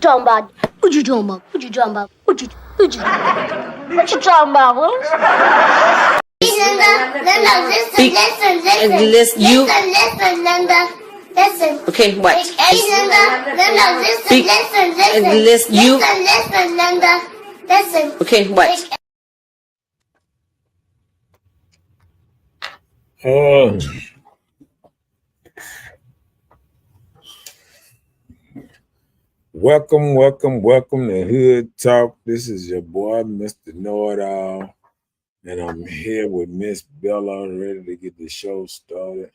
talking about? What you talking about? What you talking about? What you talking about, Willis? Linda. Listen. Okay, what? Listen, Linda. Listen. Okay, what? Welcome to Hood Talk. This is your boy, Mr. Knowitall, and I'm here with Miss Bella, ready to get the show started.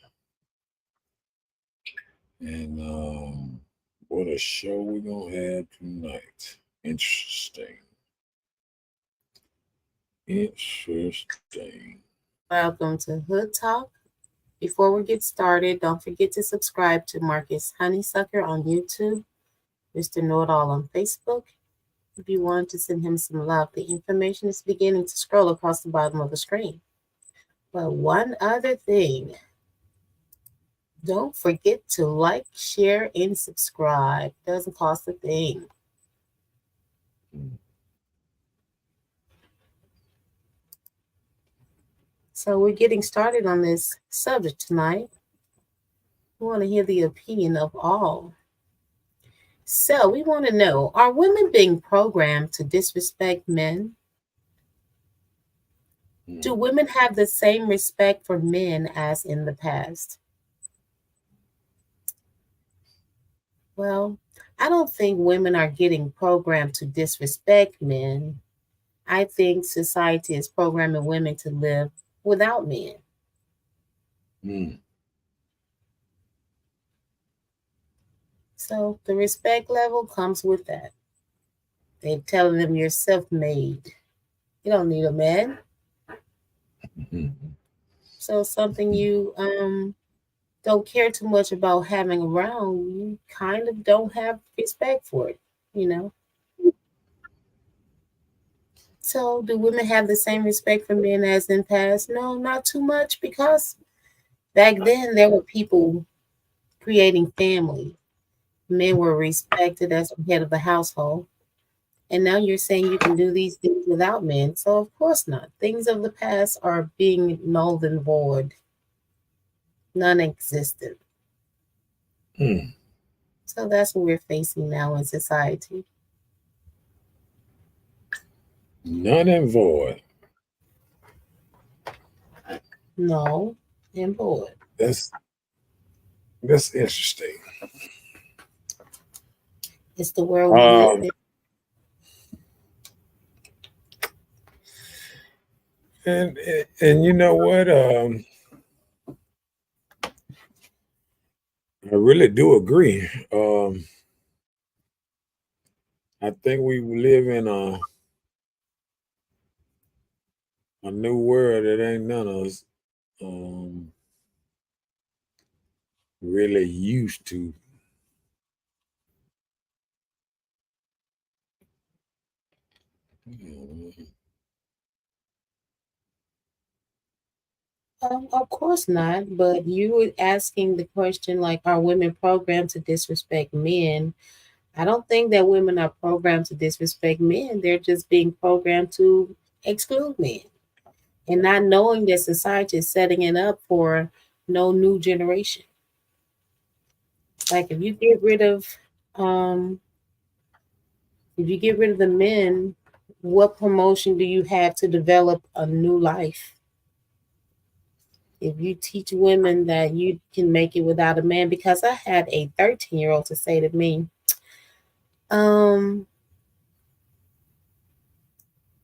And what a show we're gonna have tonight. Interesting. Welcome to Hood Talk. Before we get started, don't forget to subscribe to Marcus Honeysucker on YouTube, Mr. Knowitall on Facebook. If you want to send him some love, the information is beginning to scroll across the bottom of the screen. But one other thing, don't forget to like, share, and subscribe. Doesn't cost a thing. So we're getting started on this subject tonight. We want to hear the opinion of all. So we want to know, are women being programmed to disrespect men? Do women have the same respect for men as in the past? Well, I don't think women are getting programmed to disrespect men. I think society is programming women to live without men. So the respect level comes with that. They're telling them you're self-made. You don't need a man. So something you don't care too much about having around, you kind of don't have respect for it, you know? So do women have the same respect for men as in past? No, not too much, because back then there were people creating family. Men were respected as the head of the household. And now you're saying you can do these things without men. So of course not. Things of the past are being null and void, non-existent. So that's what we're facing now in society. None and void. No and void. That's interesting. It's the world we live in. And you know what? I really do agree. I think we live in a new world that ain't none of us really used to. Of course not, but you were asking the question like, are women programmed to disrespect men? I don't think that women are programmed to disrespect men. They're just being programmed to exclude men and not knowing that society is setting it up for no new generation. Like if you get rid of the men, what promotion do you have to develop a new life? If you teach women that you can make it without a man, because I had a 13-year-old to say to me,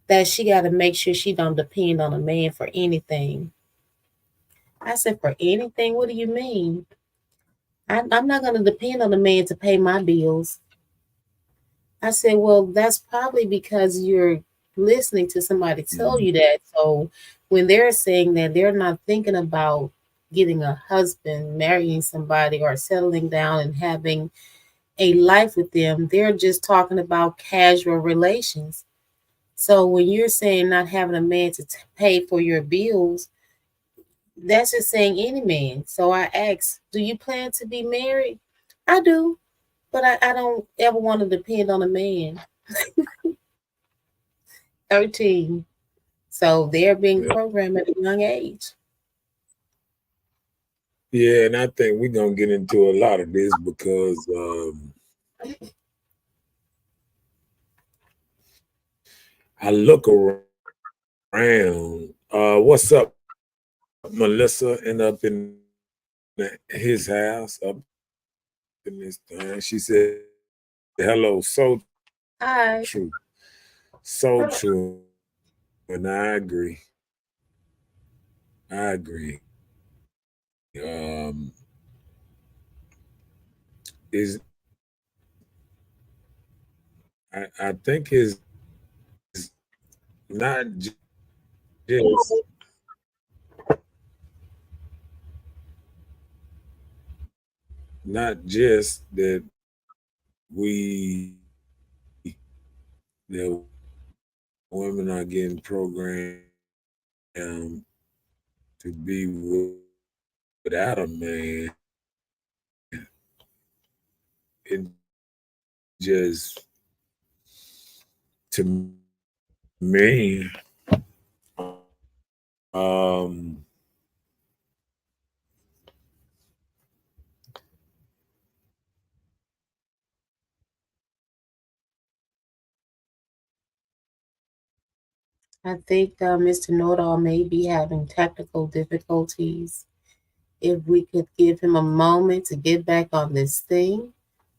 that she got to make sure she don't depend on a man for anything. I said, for anything? What do you mean? I'm not going to depend on a man to pay my bills. I said, well, that's probably because you're listening to somebody tell you that. So when they're saying that, they're not thinking about getting a husband, marrying somebody, or settling down and having a life with them. They're just talking about casual relations. So when you're saying not having a man to pay for your bills, that's just saying any man. So I asked, do you plan to be married? I do. But I don't ever want to depend on a man. 13. So they're being Yeah. programmed at a young age. Yeah, and I think we're gonna get into a lot of this because I look around. What's up, Melissa? End up in his house up in this thing. She said, "Hello, so Hi. true, so true," and I agree. I agree. Is I think is not just not just that we that women are getting programmed to be without a man. It just to me, um, I think Mr. Knowitall may be having technical difficulties. If we could give him a moment to get back on this thing.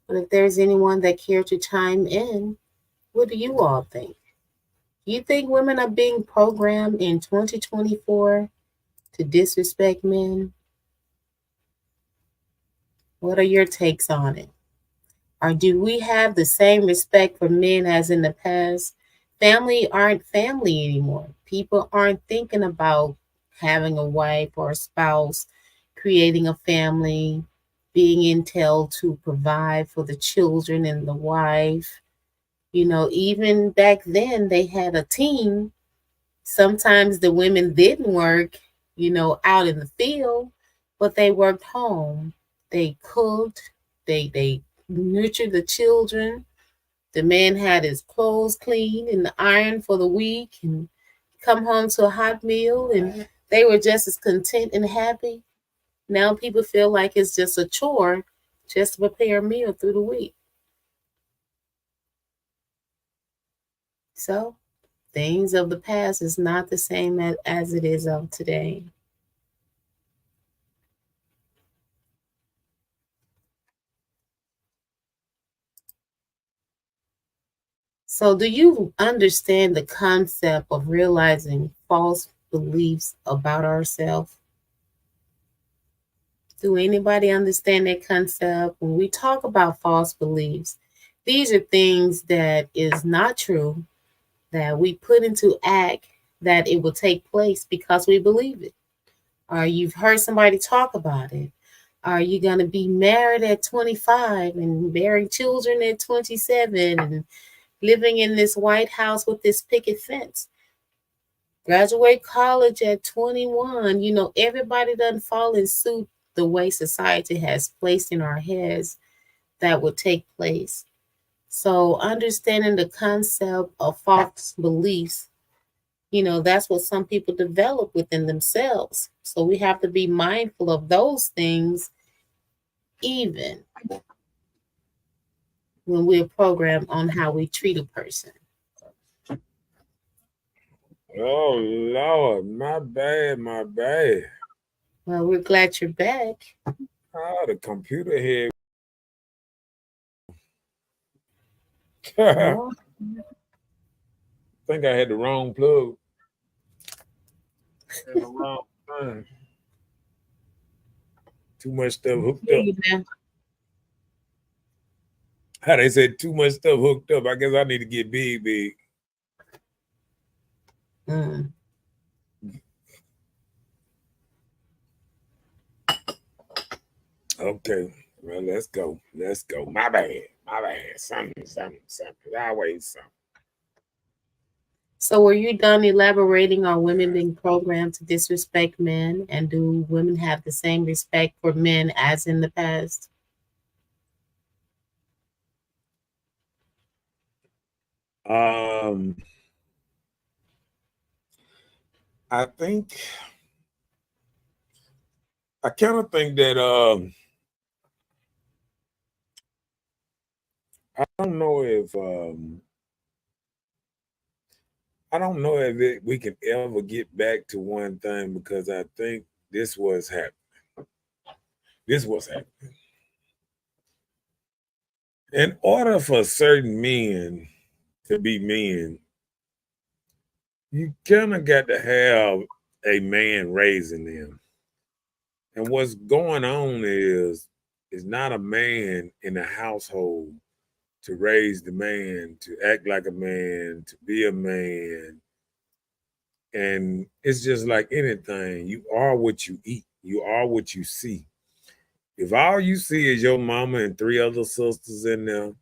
But if there's anyone that care to chime in, what do you all think? Do you think women are being programmed in 2024 to disrespect men? What are your takes on it? Or do we have the same respect for men as in the past? Family aren't family anymore. People aren't thinking about having a wife or a spouse, creating a family, being entailed to provide for the children and the wife. You know, even back then they had a team. Sometimes the women didn't work, out in the field, but they worked home. They cooked, they nurtured the children. The man had his clothes clean and ironed for the week and come home to a hot meal, and they were just as content and happy. Now people feel like it's just a chore just to prepare a meal through the week. So things of the past is not the same as it is of today. So, do you understand the concept of realizing false beliefs about ourselves? Do anybody understand that concept? When we talk about false beliefs, these are things that is not true that we put into act that it will take place because we believe it. Or you've heard somebody talk about it. Are you going to be married at 25 and bearing children at 27 and living in this White House with this picket fence? Graduate college at 21. Everybody doesn't fall in suit the way society has placed in our heads that would take place. So, understanding the concept of false beliefs, that's what some people develop within themselves. So, we have to be mindful of those things, even when we're programmed on how we treat a person. oh Lord, my bad, my bad. Well, we're glad you're back. Oh, the computer here. I Well, think I had the wrong plug and the wrong thing. Too much stuff hooked hear up. you now. How they said too much stuff hooked up. I guess I need to get big, big. Mm. Okay. Well, let's go. Let's go. My bad. My bad. Something, something, something. Always something. So, were you done elaborating on women being programmed to disrespect men? And do women have the same respect for men as in the past? Um, I think I kind of think that I don't know if I don't know if we can ever get back to one thing because I think this was happening. This was happening. In order for certain men to be men, you kind of got to have a man raising them. And what's going on is not a man in a household to raise the man, to act like a man, to be a man. And it's just like anything. You are what you eat. You are what you see. If all you see is your mama and three other sisters in there,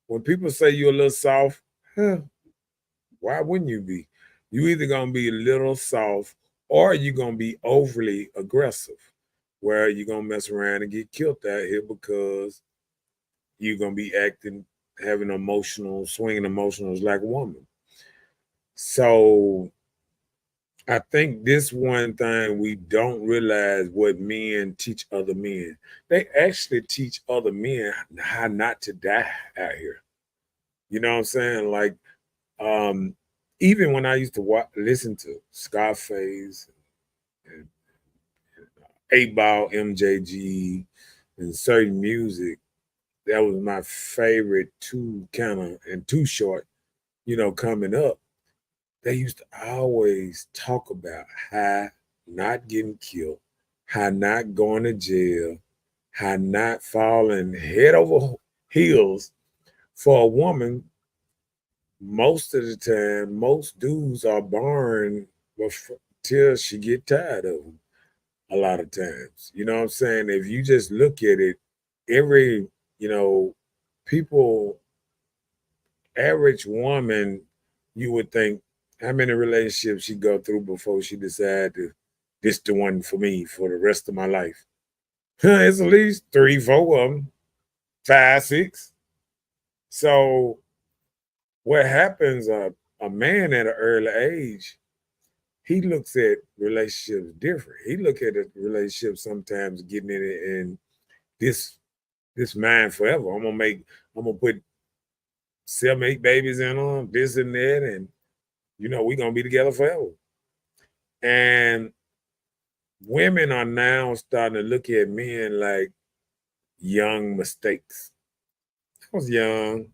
when people say you're a little soft, huh, why wouldn't you be? You either gonna be a little soft or you're gonna be overly aggressive, where you're gonna mess around and get killed out here because you're gonna be acting, having emotional, swinging emotionals like a woman. So I think this one thing we don't realize what men teach other men. They actually teach other men how not to die out here. You know what I'm saying? Like, um, even when I used to listen to Scarface and 8 Ball, MJG, and certain music, that was my favorite two kind of and Too Short, coming up. They used to always talk about how not getting killed, how not going to jail, how not falling head over heels for a woman. Most of the time, most dudes are born till she get tired of them. A lot of times, you know what I'm saying. If you just look at it, every you know people, average woman, you would think how many relationships she go through before she decide to this the one for me for the rest of my life. It's at least 3, 4 of them, 5, 6. So what happens? A man at an early age, he looks at relationships different. He look at a relationship sometimes getting in it and this man forever. I'm gonna put 7, 8 babies in them, this and that, and we're gonna be together forever. And women are now starting to look at men like young mistakes. I was young.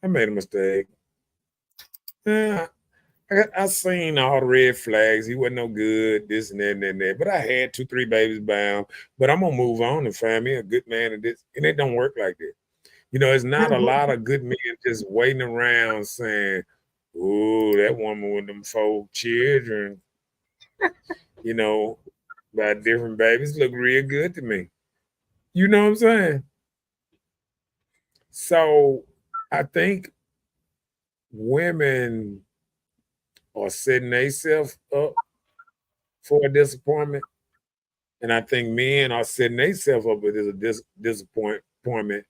I made a mistake. Yeah, I seen all the red flags. He wasn't no good, this and that and that. But I had 2, 3 babies bound. But I'm gonna move on and find me a good man and this. And it don't work like that. It's not a lot of good men just waiting around saying, "Oh, that woman with them 4 children, you know, by different babies look real good to me." You know what I'm saying? So I think women are setting themselves up for a disappointment. And I think men are setting themselves up with a disappointment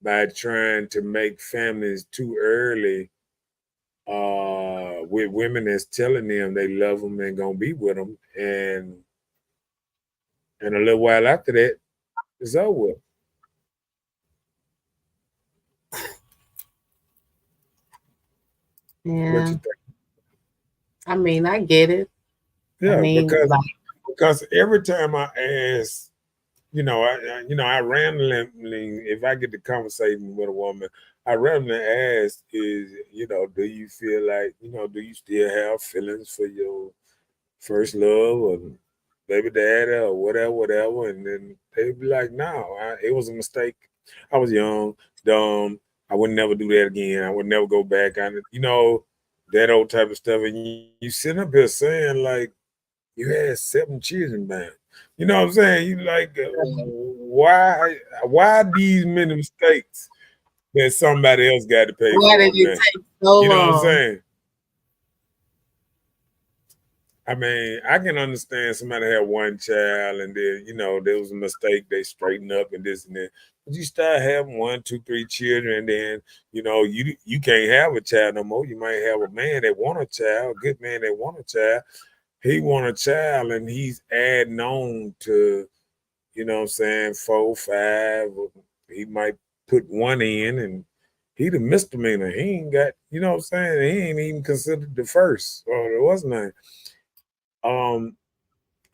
by trying to make families too early with women that's telling them they love them and gonna be with them. And a little while after that, it's over. What Yeah. you think? I mean, I get it. I Yeah, mean, like, because every time I ask, I randomly, if I get to conversating with a woman, I randomly ask, do you feel like, do you still have feelings for your first love or baby daddy or whatever, whatever? And then they be like, no, it was a mistake. I was young, dumb. I would never do that again. I would never go back on it. That old type of stuff. And you sitting up here saying like, you had 7 children, man. You know what I'm saying? You like why these many mistakes that somebody else got to pay why for did them it now? take so You know what I'm long? saying? I mean, I can understand somebody had one child and then, there was a mistake, they straighten up and this and that. But you start having one, two, three children, and then, you can't have a child no more. You might have a man that want a child, a good man that want a child. He want a child and he's adding on to, what I'm saying, four, five. He might put one in and he the misdemeanor. He ain't got, what I'm saying? He ain't even considered the first. Or there was none. Um,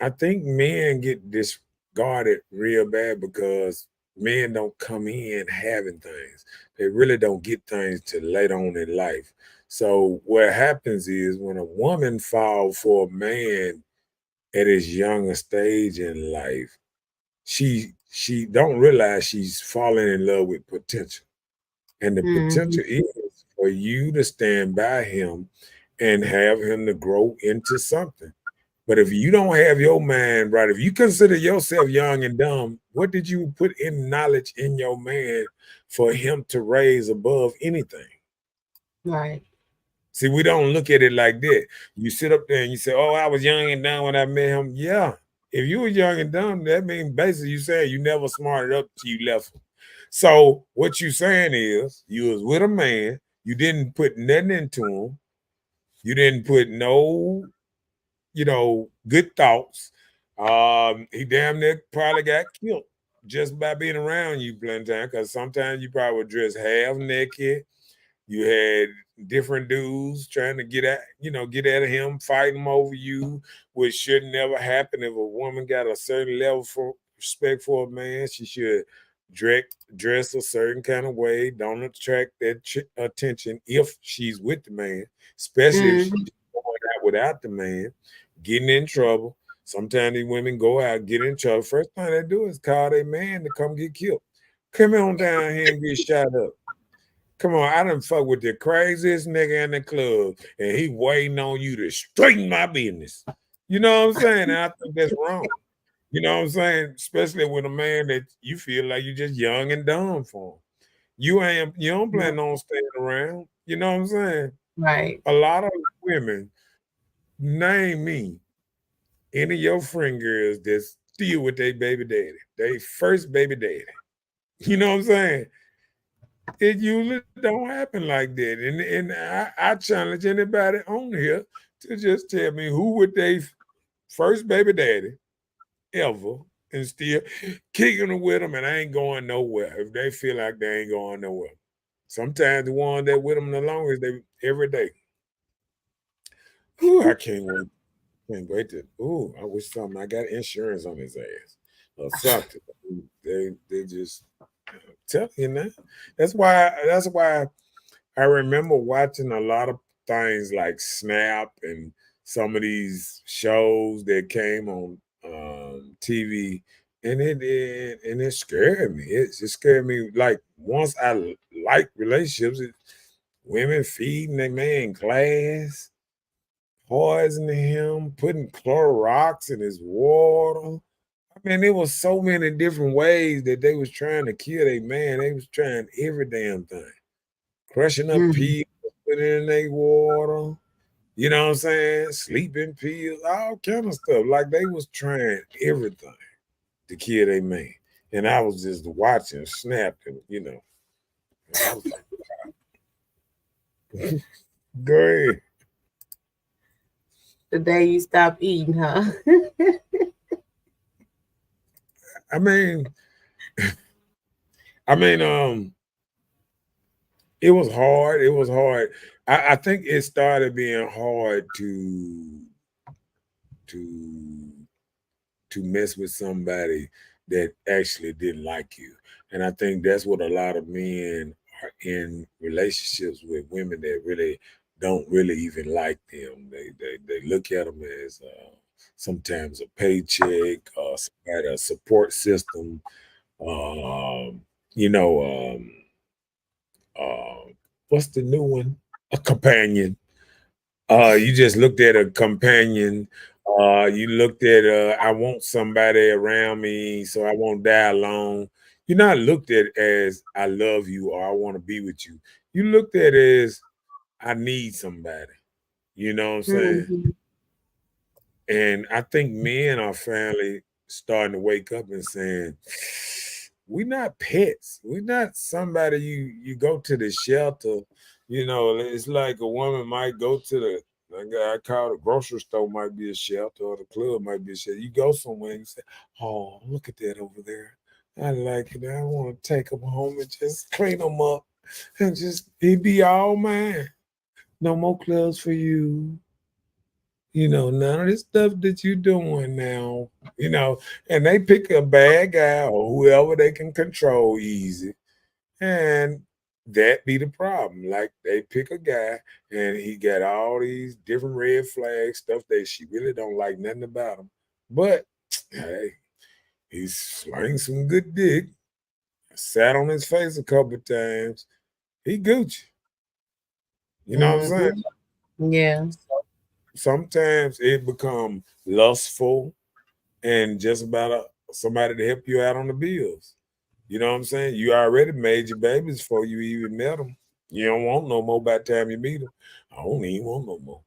I think men get discarded real bad because men don't come in having things. They really don't get things till later on in life. So what happens is when a woman falls for a man at his younger stage in life, she don't realize she's falling in love with potential. And the Mm-hmm. potential is for you to stand by him and have him to grow into something. But if you don't have your mind right, if you consider yourself young and dumb, what did you put in knowledge in your man for him to raise above anything? Right. See, we don't look at it like that. You sit up there and you say, "Oh, I was young and dumb when I met him." Yeah, if you were young and dumb, that means basically you saying you never smarted up till you left him. So what you saying is you was with a man, you didn't put nothing into him, you didn't put no good thoughts. He damn near probably got killed just by being around you plenty time because sometimes you probably would dress half naked. You had different dudes trying to get at him, fighting him over you, which should never happen. If a woman got a certain level for respect for a man, she should dress dress a certain kind of way. Don't attract that attention if she's with the man, especially if she's Mm-hmm. going out without the man, getting in trouble. Sometimes these women go out, get in trouble. First thing they do is call their man to come get killed. Come on down here and get shot up. Come on, I done fuck with the craziest nigga in the club, and he waiting on you to straighten my business. You know what I'm saying? And I think that's wrong. You know what I'm saying? Especially with a man that you feel like you're just young and dumb for. You don't plan on staying around. You know what I'm saying? Right. A lot of women, name me any of your friend girls that's still with their baby daddy, they first baby daddy. You know what I'm saying? It usually don't happen like that. And I challenge anybody on here to just tell me who would they first baby daddy ever and still kicking it with them and I ain't going nowhere if they feel like they ain't going nowhere. Sometimes the one that with them the longest, they every day. Ooh, I can't wait. Can't wait to. Ooh, I wish something. I got insurance on his ass or something. They just tell you now. That's why I remember watching a lot of things like Snap and some of these shows that came on TV, and it scared me. It scared me. Like once I like relationships, women feeding their man glass, poisoning him, putting Clorox in his water. I mean, there was so many different ways that they was trying to kill their man. They was trying every damn thing, crushing up Mm-hmm. peas, putting it in their water. You know what I'm saying? Sleeping pills, all kind of stuff. Like they was trying everything to kill their man. And I was just watching, snapping. And I was like, go ahead. The day you stop eating, huh? I mean, I mean, it was hard. It was hard. I think it started being hard to to mess with somebody that actually didn't like you. And I think that's what a lot of men are in relationships with women that really don't really even like them. They look at them as sometimes a paycheck or a support system. Um, you know, what's the new one? A companion. You just looked at a companion. You looked at I want somebody around me, so I won't die alone. You're not looked at as I love you or I want to be with you. You looked at as I need somebody. You know what I'm saying? Mm-hmm. And I think men are finally starting to wake up and saying, we're not pets. We're not somebody you go to the shelter. You know, it's like a woman might go to the like I call the grocery store might be a shelter or the club might be a shelter. You go somewhere and you say, oh, look at that over there. I like it. I want to take them home and just clean them up and just it be all mine. No more clothes for you. You know, none of this stuff that you doing now, you know, and they pick a bad guy or whoever they can control easy. And that be the problem. Like they pick a guy and he got all these different red flags, stuff that she really don't like nothing about him. But hey, he's slanging some good dick. Sat on his face a couple of times. He Gucci. You know what I'm saying? Mm-hmm. Yeah. Sometimes it become lustful and just about somebody to help you out on the bills. You know what I'm saying? You already made your babies before you even met them. You don't want no more by the time you meet them. I don't even want no more.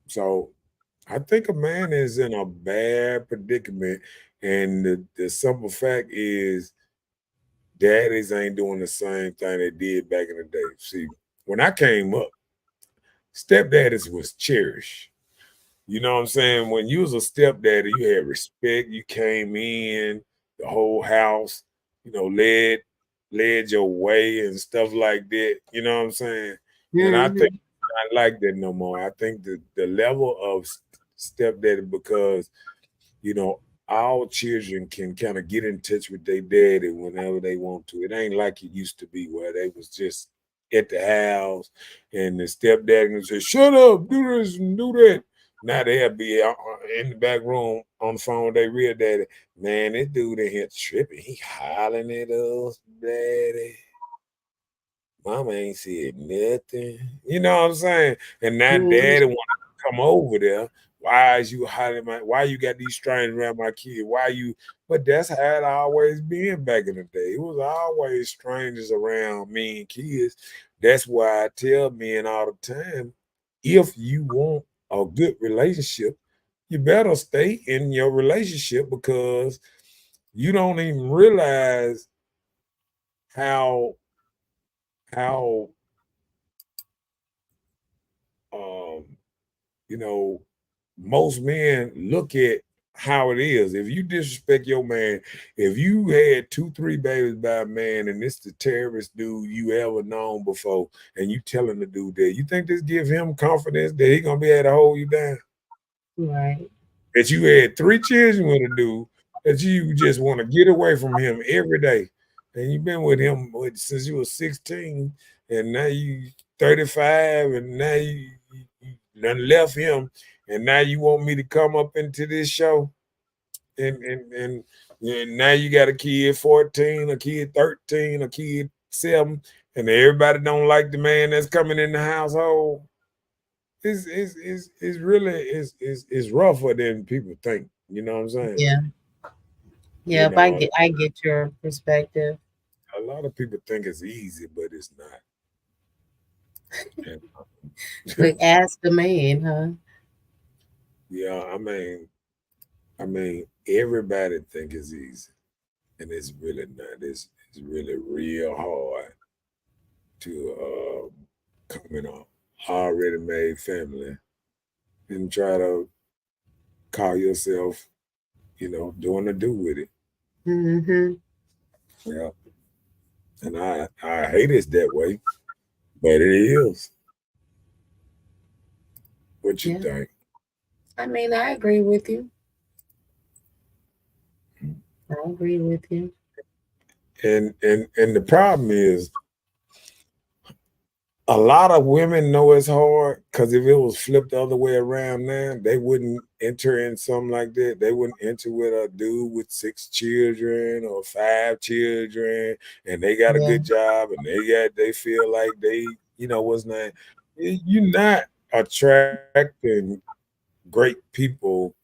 So I think a man is in a bad predicament. And the simple fact is daddies ain't doing the same thing they did back in the day. See, when I came up, stepdaddies was cherished. You know what I'm saying? When you was a stepdaddy, you had respect. You came in, the whole house, you know, led your way and stuff like that. You know what I'm saying? And I think Mm-hmm. I like that no more. I think the level of stepdaddy because you know, all children can kind of get in touch with their daddy whenever they want to. It ain't like it used to be where they was just at the house and the stepdad can say, "Shut up, do this and do that." Now they'll be in the back room on the phone with their real daddy. Man, this dude in here tripping. He hollering at us, daddy. Mama ain't said nothing. You know what I'm saying? And now Mm-hmm. daddy want to come over there. Why is you hiding my why you got these strangers around my kid? Why you but that's how it always been back in the day. It was always strangers around me and kids. That's why I tell men all the time, if you want a good relationship, you better stay in your relationship because you don't even realize how how um you know, most men look at how it is. If you disrespect your man, if you had 2, 3 babies by a man and it's the terrorist dude you ever known before, and you telling the dude that, you think this give him confidence that he gonna be able to hold you down? Right. That you had 3 children with a dude that you just want to get away from him every day, and you've been with him since you were 16, and now you 35, and now you done left him, and now you want me to come up into this show, and now you got a kid 14, a kid 13, a kid 7, and everybody don't like the man that's coming in the household. It's really is rougher than people think. You know what I'm saying? Yeah. You Yeah. If know, I get your perspective. a lot of people think it's easy, but it's not. And, Like ask the man, huh? yeah, I mean, everybody think it's easy, and it's really not. It's really real hard to come in a already made family and try to call yourself, doing a do with it. Mm-hmm. Yeah, and I hate it that way, but it is. What you Yeah. think? I mean, I agree with you. I agree with you. And the problem is a lot of women know it's hard because if it was flipped the other way around now, they wouldn't enter in something like that. They wouldn't enter with a dude with 6 children or 5 children, and they got a Yeah. good job, and they feel like they, what's not. You're not attracting great people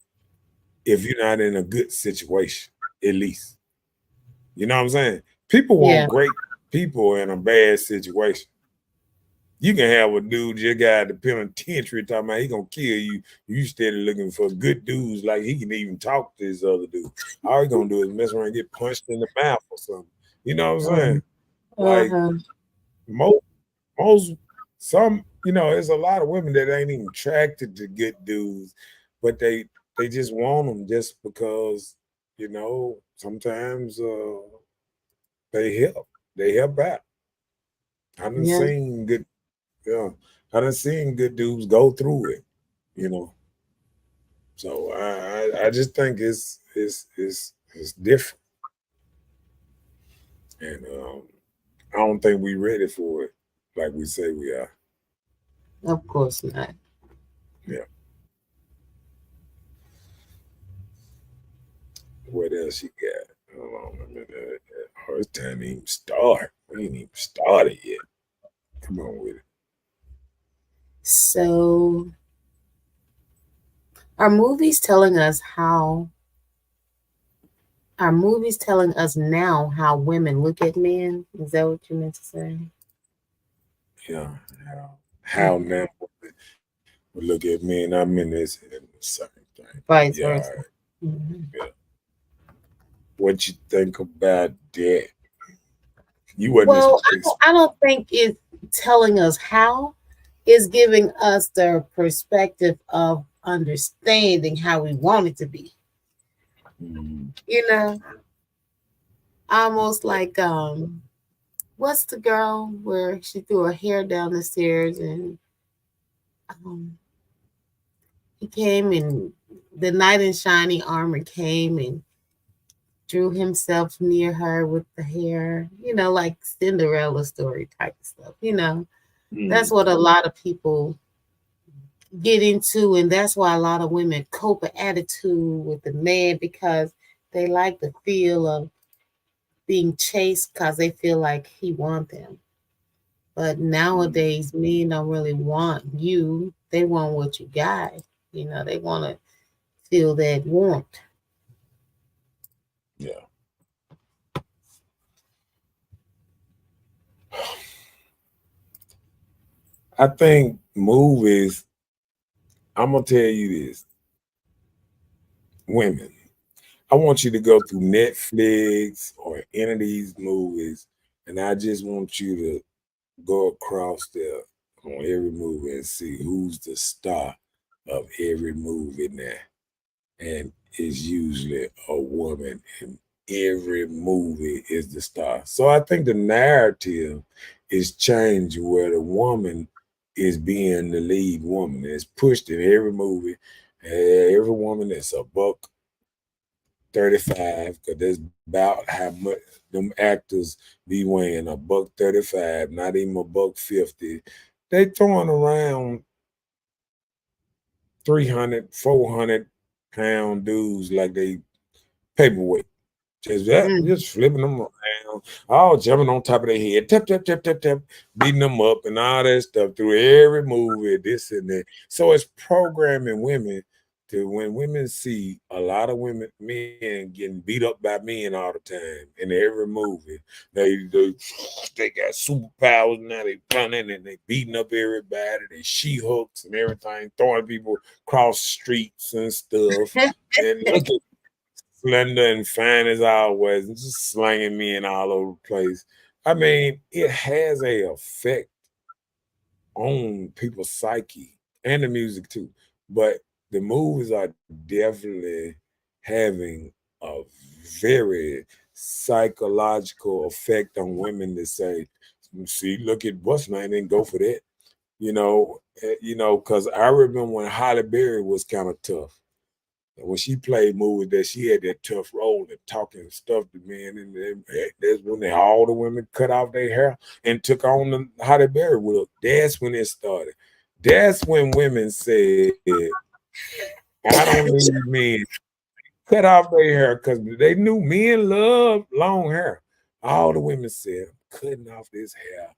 if you're not in a good situation, at least. You know what I'm saying? People want Yeah. great people in a bad situation. You can have a dude just got the penitentiary talking about he gonna kill you. You steady looking for good dudes like he can even talk to this other dude. All he gonna do is mess around and get punched in the mouth or something. You know what I'm saying? Like Uh-huh. most most some, there's a lot of women that ain't even attracted to good dudes, but they just want them just because, sometimes they help out. I done Yeah. seen good yeah, I done seen good dudes go through it, you know. So I just think it's different, and I don't think we ready for it like we say we are. Of course not. Yeah. What else you got? Hold on a minute. Oh, it's time to even start. We ain't even started yet. Come on with it. So, are movies telling us how? Are movies telling us now how women look at men? Is that what you meant to say? Yeah. How Mhm. now we look at me and I'm in this and the same thing. Vice Yeah. versa. Mhm. Yeah. What you think about that? You wasn't Well, expecting. I don't think it's telling us how. It's giving us the perspective of understanding how we want it to be. Mm, You know, almost like what's the girl where she threw her hair down the stairs and um, he came and the knight in shiny armor came and drew himself near her with the hair, like Cinderella story type of stuff. That's mm, what a lot of people get into, and that's why a lot of women cope an attitude with the man because they like the feel of being chased because they feel like he want them. But mm. nowadays, men don't really want you; they want what you got. They want to feel that warmth. Yeah. I think movies, I'm gonna tell you this, women. I want you to go through Netflix or any of these movies, and I just want you to go across there on every movie and see who's the star of every movie now. And it's usually a woman in every movie is the star. So I think the narrative is changed where the woman is being the lead woman. It's pushed in every movie. Every woman that's a buck 35, because that's about how much them actors be weighing, a buck 35, not even a buck 50. They throwing around 300, 400 pound dudes like they paperweight. Just that, Mm. just flipping them around, all jumping on top of their head, tap, tap, tap, tap, tap, beating them up and all that stuff through every movie, this and that. So it's programming women to when women see a lot of men getting beat up by men all the time in every movie, they got superpowers now, they running and they beating up everybody, they she-hooks and everything, throwing people across streets and stuff. And look at slender and fine as always, and just slanging men all over the place. I mean, it has a effect on people's psyche and the music too. But the movies are definitely having a very psychological effect on women to say, see, look at what's name and go for that. Because I remember when Holly Berry was kind of tough. And when she played movies that she had that tough role and talking stuff to men, and that's when all the women cut off their hair and took on the Halle Berry look. That's when it started. That's when women said, "I don't need men cut off their hair," because they knew men love long hair. All the women said, "I'm cutting off this hair.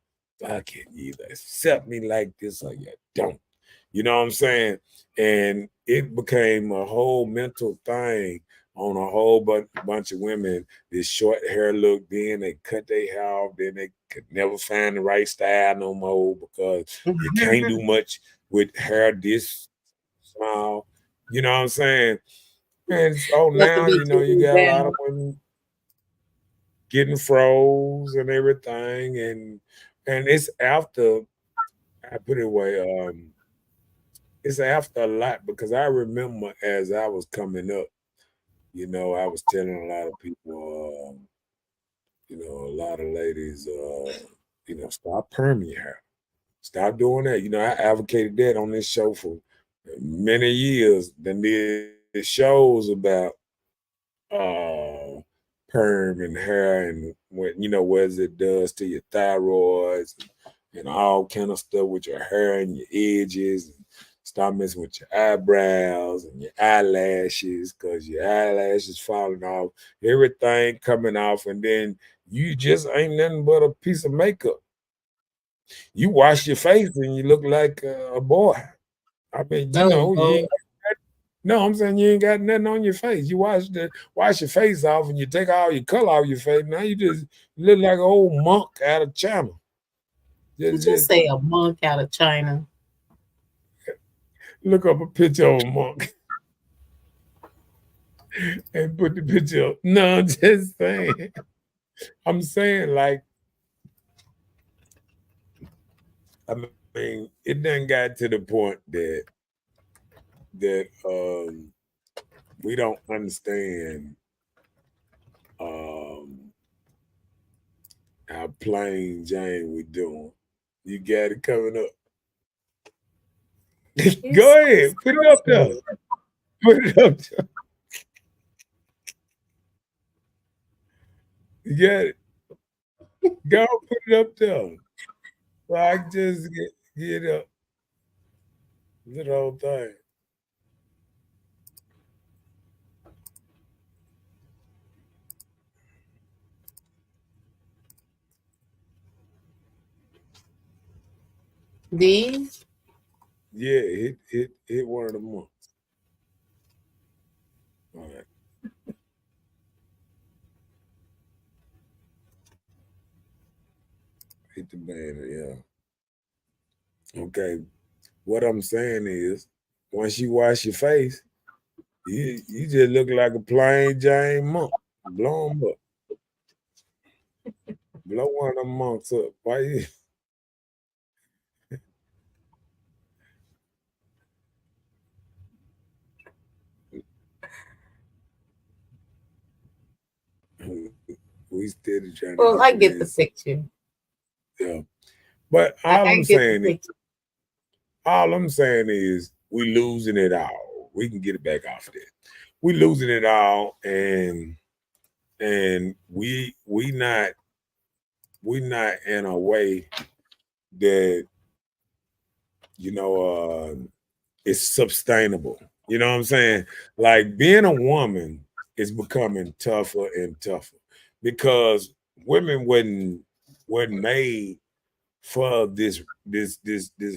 I can either accept me like this or you don't." You know what I'm saying? And it became a whole mental thing on a whole bunch of women. This short hair look, then they cut their hair off, then they could never find the right style no more because you can't do much with hair this small. You know what I'm saying? And so You have to now, be you taken got a lot of down. women getting froze and everything, and it's after I put it away. It's after a lot because I remember as I was coming up, I was telling a lot of people, a lot of ladies, stop perming your hair. Stop doing that. I advocated that on this show for many years. Then did shows about uh perm and hair and what it does to your thyroids and all kind of stuff with your hair and your edges. And stop messing with your eyebrows and your eyelashes because your eyelashes falling off, everything coming off, and then you just ain't nothing but a piece of makeup. You wash your face and you look like a boy. I mean, Oh you Lord. ain't no, I'm saying you ain't got nothing on your face. You wash your face off and you take all your color off your face. Now you just look like an old monk out of China. Just Just say a monk out of China. look up a picture of a monk and put the picture up. No, I'm just saying. I'm saying like, I mean, it done got to the point that we don't understand um how plain Jane we doing. You got it coming up. It's Go ahead, put it up there. Put it up there. You got it. Go put it up there. So I can just get up the whole thing. these. Yeah, hit one of the months. All right, hit the banner. Yeah. Okay. What I'm saying is, once you wash your face, you just look like a plain Jane monk. Blow them up. Blow one of them monks up. Why we steady trying to Well, get I the get the mess. picture. Yeah. But I get the picture. all I'm saying is we losing it all. We can get it back off of that. We losing it all, and we not in a way that you know uh is sustainable. You know what I'm saying? Like being a woman is becoming tougher and tougher because women wasn't made for this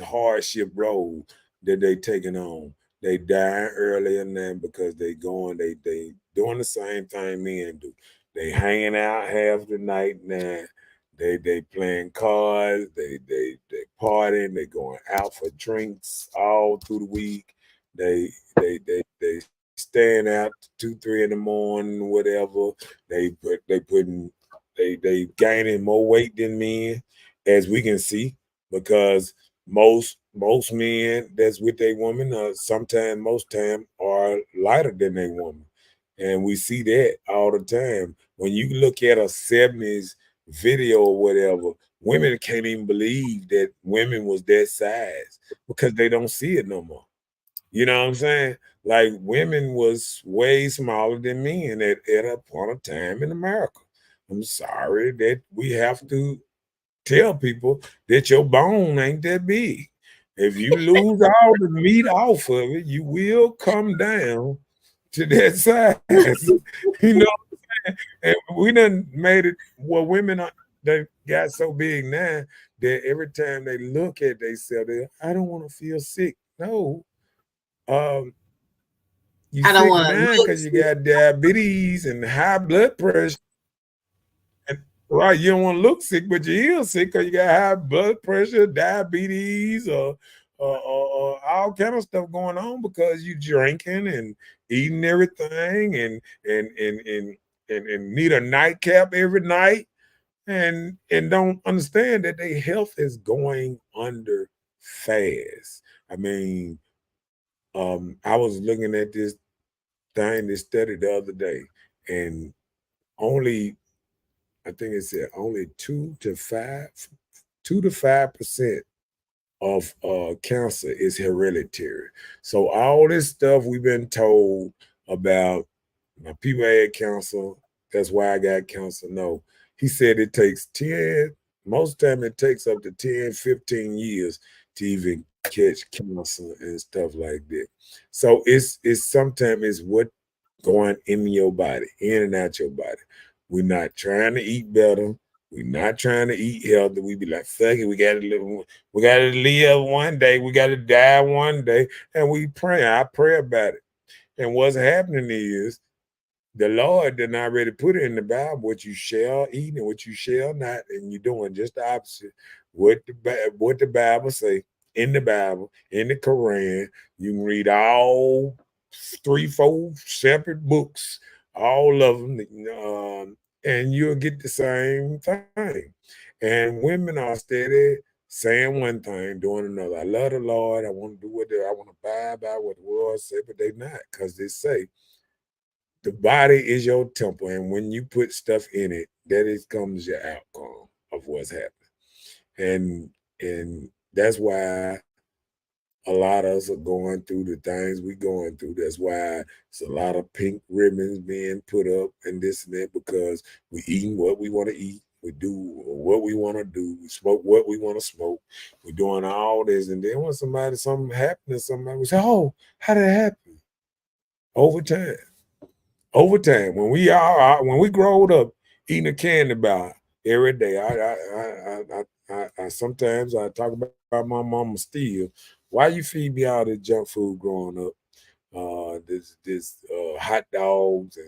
hardship road that they taking on. They dying earlier than that because they doing the same thing men do. They hanging out half the night now. They playing cards. They partying. They going out for drinks all through the week. They staying out 2, 3 in the morning, whatever. They gaining more weight than men, as we can see, because most men that's with a woman, sometimes most time are lighter than a woman, and we see that all the time. When you look at a '70s video or whatever, women can't even believe that women was that size because they don't see it no more. You know what I'm saying? Like women was way smaller than men at a point of time in America. I'm sorry that we have to tell people that your bone ain't that big. If you lose all the meat off of it, you will come down to that size. You know, and we done made it where women are, they got so big now that every time they look at themselves, I don't want to feel sick. No, um, You I don't sick want to now look because you got diabetes and high blood pressure. And, right, you don't want to look sick, but you is sick because you got high blood pressure, diabetes, or all kind of stuff going on because you drinking and eating everything and need a nightcap every night and don't understand that their health is going under fast. I mean, I was looking at this study the other day, and only I think it said only 2 to 5% of cancer is hereditary. So all this stuff we've been told about my people had cancer, that's why I got cancer. No, he said it takes 10, most time it takes up to 10, 15 years to even catch cancer and stuff like that. So it's sometimes it's what going in your body, in and out your body. We're not trying to eat better. We're not trying to eat healthy. We be like, fuck it, we gotta live one day, we gotta die one day. And we pray. I pray about it. And what's happening is the Lord did not already put it in the Bible what you shall eat and what you shall not, and you're doing just the opposite. What the Bible say in the Bible, in the Quran, you can read all 3, 4 separate books, all of them, and you'll get the same thing. And women are steady saying one thing, doing another. I love the Lord. I want to do I want to abide by what the word said, but they not, because they say the body is your temple, and when you put stuff in it, that is comes your outcome of what's happening. And that's why a lot of us are going through the things we going through. That's why it's a lot of pink ribbons being put up and this and that, because we eating what we want to eat. We do what we want to do. We smoke what we want to smoke. We're doing all this. And then when something happens, somebody will say, oh, how did it happen? Over time. Over time, when we growed up eating a candy bar every day, I sometimes I talk about my mama still. Why you feed me all this junk food growing up? This hot dogs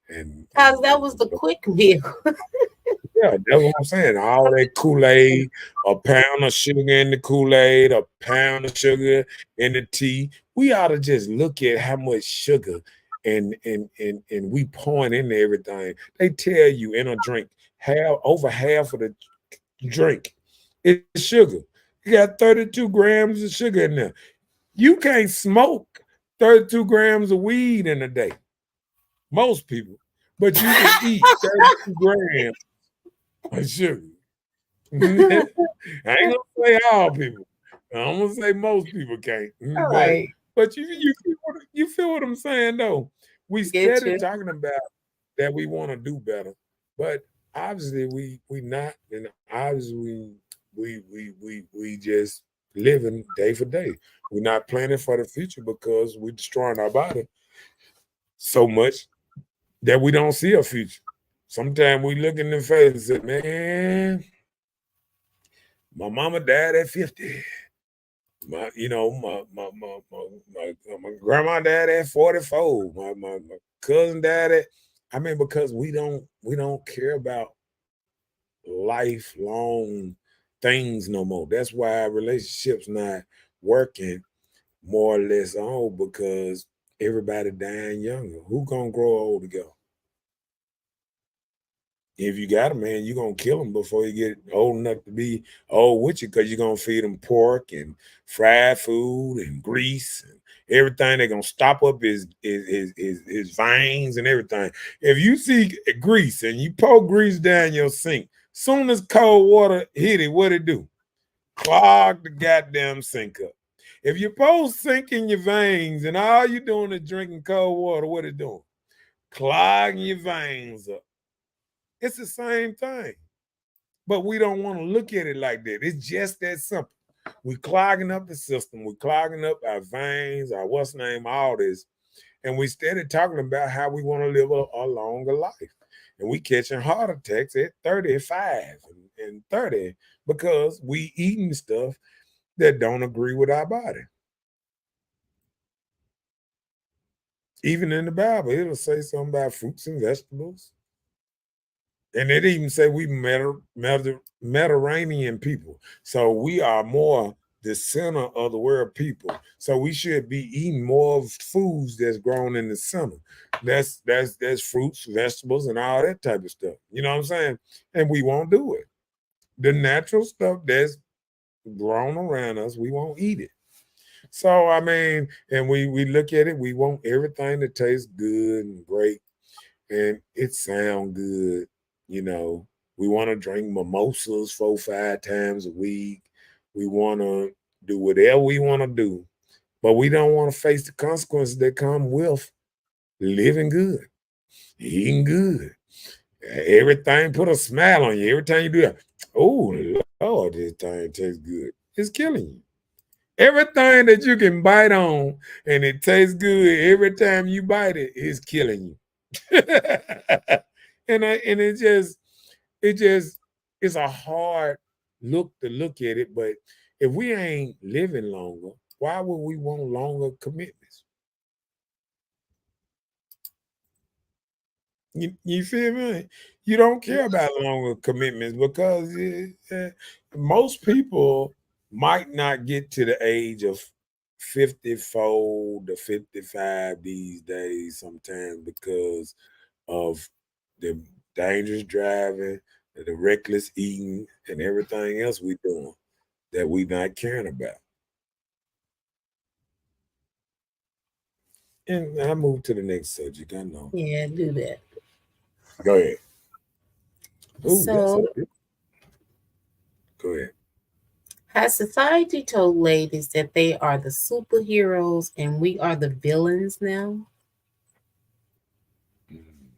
and because that was the quick meal. yeah, that's what I'm saying. All that Kool-Aid, a pound of sugar in the Kool-Aid, a pound of sugar in the tea. We ought to just look at how much sugar and we pouring into everything. They tell you in a drink, over half of the drink is sugar. You got 32 grams of sugar in there. You can't smoke 32 grams of weed in a day. Most people. But you can eat 32 grams of sugar. I ain't gonna say all people. I'm gonna say most people can't. All But right. you feel what I'm saying though. We Get started you. talking about that we want to do better, but obviously we not, and obviously we just living day for day. We're not planning for the future because we're destroying our body so much that we don't see a future. Sometimes we look in the face and say, man, my mama died at 50. My grandma died at 44. My cousin died at, I mean, because we don't care about lifelong things no more. That's why relationships not working more or less on, because everybody dying younger. Who gonna grow old together? If you got a man, you're gonna kill him before you get old enough to be old with you, because you're gonna feed him pork and fried food and grease and everything. They're gonna stop up his veins and everything. If you see grease and you pour grease down your sink, soon as cold water hit it, what it do? Clog the goddamn sink up. If you pour sink in your veins and all you doing is drinking cold water, what it doing? Clogging your veins up. It's the same thing. But we don't want to look at it like that. It's just that simple. We clogging up the system. We clogging up our veins, our what's name, all this. And we started talking about how we want to live a longer life. And we catching heart attacks at 35 and 30 because we eating stuff that don't agree with our body. Even in the Bible, it'll say something about fruits and vegetables. And it even say we Mediterranean people. So we are more the center of the world people. So we should be eating more of foods that's grown in the center. That's fruits, vegetables, and all that type of stuff. You know what I'm saying? And we won't do it. The natural stuff that's grown around us, we won't eat it. So I mean, and we look at it, we want everything to taste good and great, and it sound good. You know, we want to drink mimosas 4, 5 times a week. We want to do whatever we want to do, but we don't want to face the consequences that come with living good, eating good. Everything put a smile on you every time you do that. Oh Lord, this thing tastes good. It's killing you. Everything that you can bite on and it tastes good every time you bite it is killing you. And it just it's a hard look to look at it. But if we ain't living longer, why would we want longer commitments? You feel me? You don't care about longer commitments because most people might not get to the age of 54 to 55 these days sometimes because of the dangerous driving, the reckless eating, and everything else we doing that we not caring about. And I move to the next subject. I know. Yeah, do that. Go ahead. Oh, that's a So, good. Go ahead. has society told ladies that they are the superheroes and we are the villains now? Mm,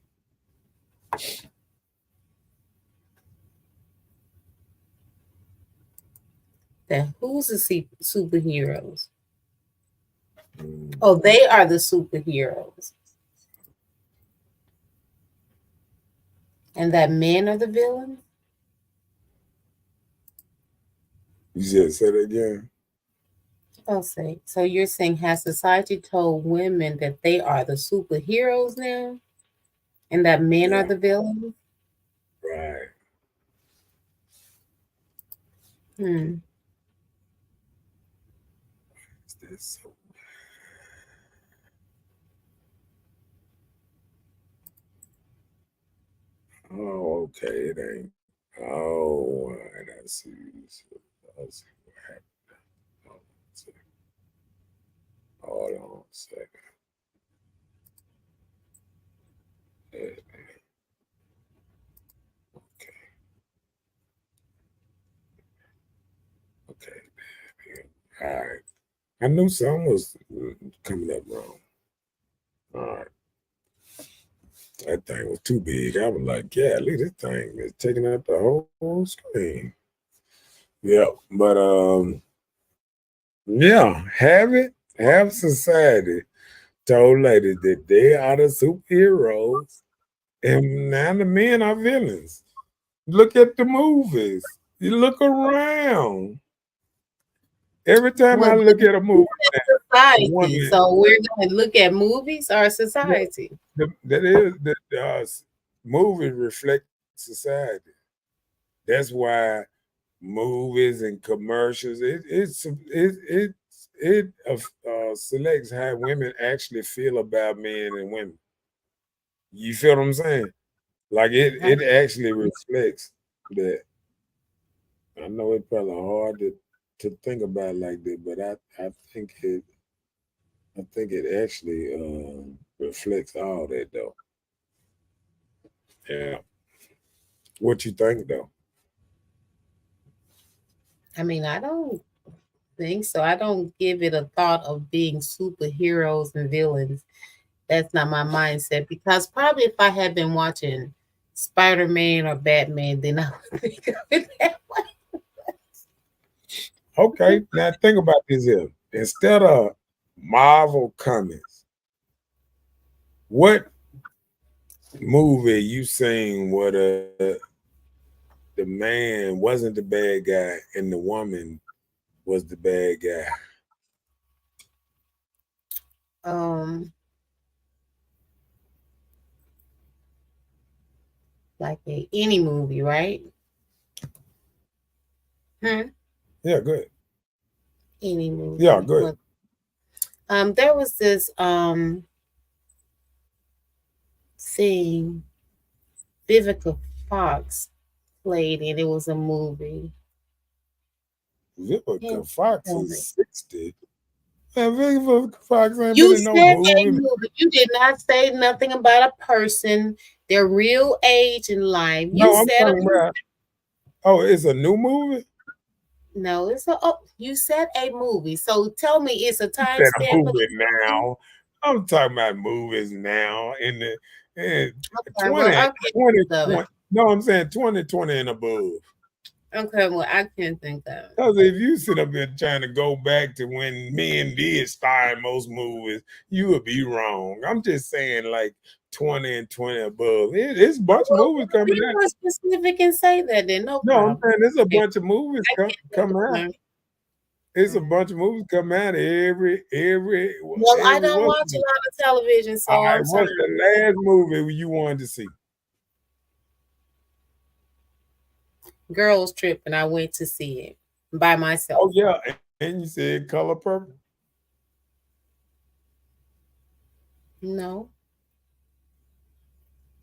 That who's the superheroes? mm. Oh, they are the superheroes, and that men are the villains. You said say that again. I'll say. So you're saying has society told women that they are the superheroes now, and that men are Yeah, the villains? right. Hmm. That's so. Oh, okay. It ain't. Oh, all right. I see. I see what happened. Hold on a second. Hold on a second. Yeah, okay. Okay. Yeah. All right. I knew something was coming up wrong. All right. That thing was too big. I was like, yeah, look, this thing is taking up the whole screen. Yeah. But yeah, have society told ladies that they are the superheroes and now the men are villains. Look at the movies. You look around. Every time Well, I look at a movie, a society. woman, So we're going to look at movies or yeah, society. that is the movies reflect society. That's why movies and commercials it selects how women actually feel about men and women. You feel what I'm saying? Like it actually reflects that. I know it's probably hard to think about like that, but I think it actually reflects all that though. Yeah. What you think though? I mean, I don't think so. I don't give it a thought of being superheroes and villains. That's not my mindset because probably if I had been watching Spider-Man or Batman, then I would think of it that way. Okay, now think about this here. Instead of Marvel comics, what movie you seen where the man wasn't the bad guy and the woman was the bad guy? Um, like any movie, right? Hmm? Yeah, good. Any Yeah, movie. good. Well, there was this thing Vivica Fox played in. It was a movie. Vivica Can't Fox tell me. is 60. Man, Vivica Fox ain't been You in no said a movie. movie. You did not say nothing about a person, their real age in life. You No, I'm said a talking movie. about. Oh, it's a new movie. No, it's a oh, you said a movie. So tell me it's a You said a timestamp for movie the movie? now. I'm talking about movies now in the in Okay, well, 20, I can't 20, think of it. 20. No, I'm saying 2020 and above. Okay, well, I can't think of it. Because if you sit up here trying to go back to when men did star in most movies, you would be wrong. I'm just saying like 20 and 20 above. It's a bunch of Well, movies coming be out. more specific and say that then, no No, I'm problem. saying there's a Okay, bunch of movies I can't think coming of out. one. It's a Mhm. bunch of movies coming out Well, I every don't what's watch a lot of television, all so right, I'm sorry. what's the last movie you wanted to see? Girls Trip, and I went to see it by myself. Oh yeah, and you said Color Purple. No,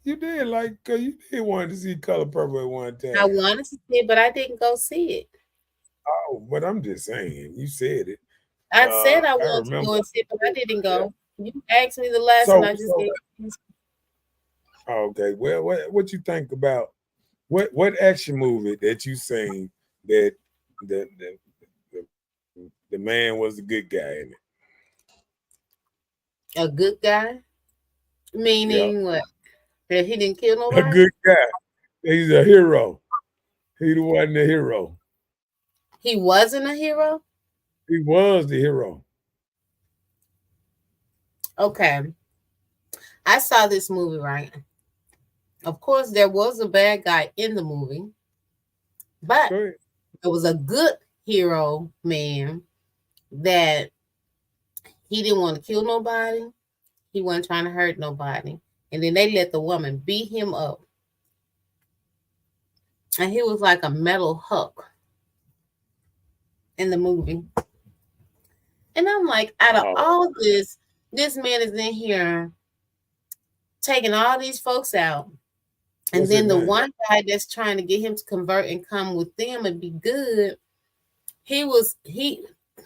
You did like you did want to see Color Purple at one I time. wanted to see it, but I didn't go see it. Oh, but I'm just saying, you said it. I said I I wanted to remember. go and see it, but I didn't Yeah. go. You asked me the last, and So I just gave. okay. Well, what you think about what action movie that you seen that the, the man was a good guy in it? A good guy, Yep, meaning what? That he didn't kill a nobody. good guy. He's a hero. He wasn't a hero. He wasn't a hero. He was the hero. Okay, I saw this movie, right? Of course, there was a bad guy in the movie, but Go ahead. there was a good hero man that he didn't want to kill nobody. He wasn't trying to hurt nobody. And then they let the woman beat him up. And he was like a metal Hulk in the movie. And I'm like, out of Oh, all this man is in here taking all these folks out. And what's his then the name? one guy that's trying to get him to convert and come with them and be good, he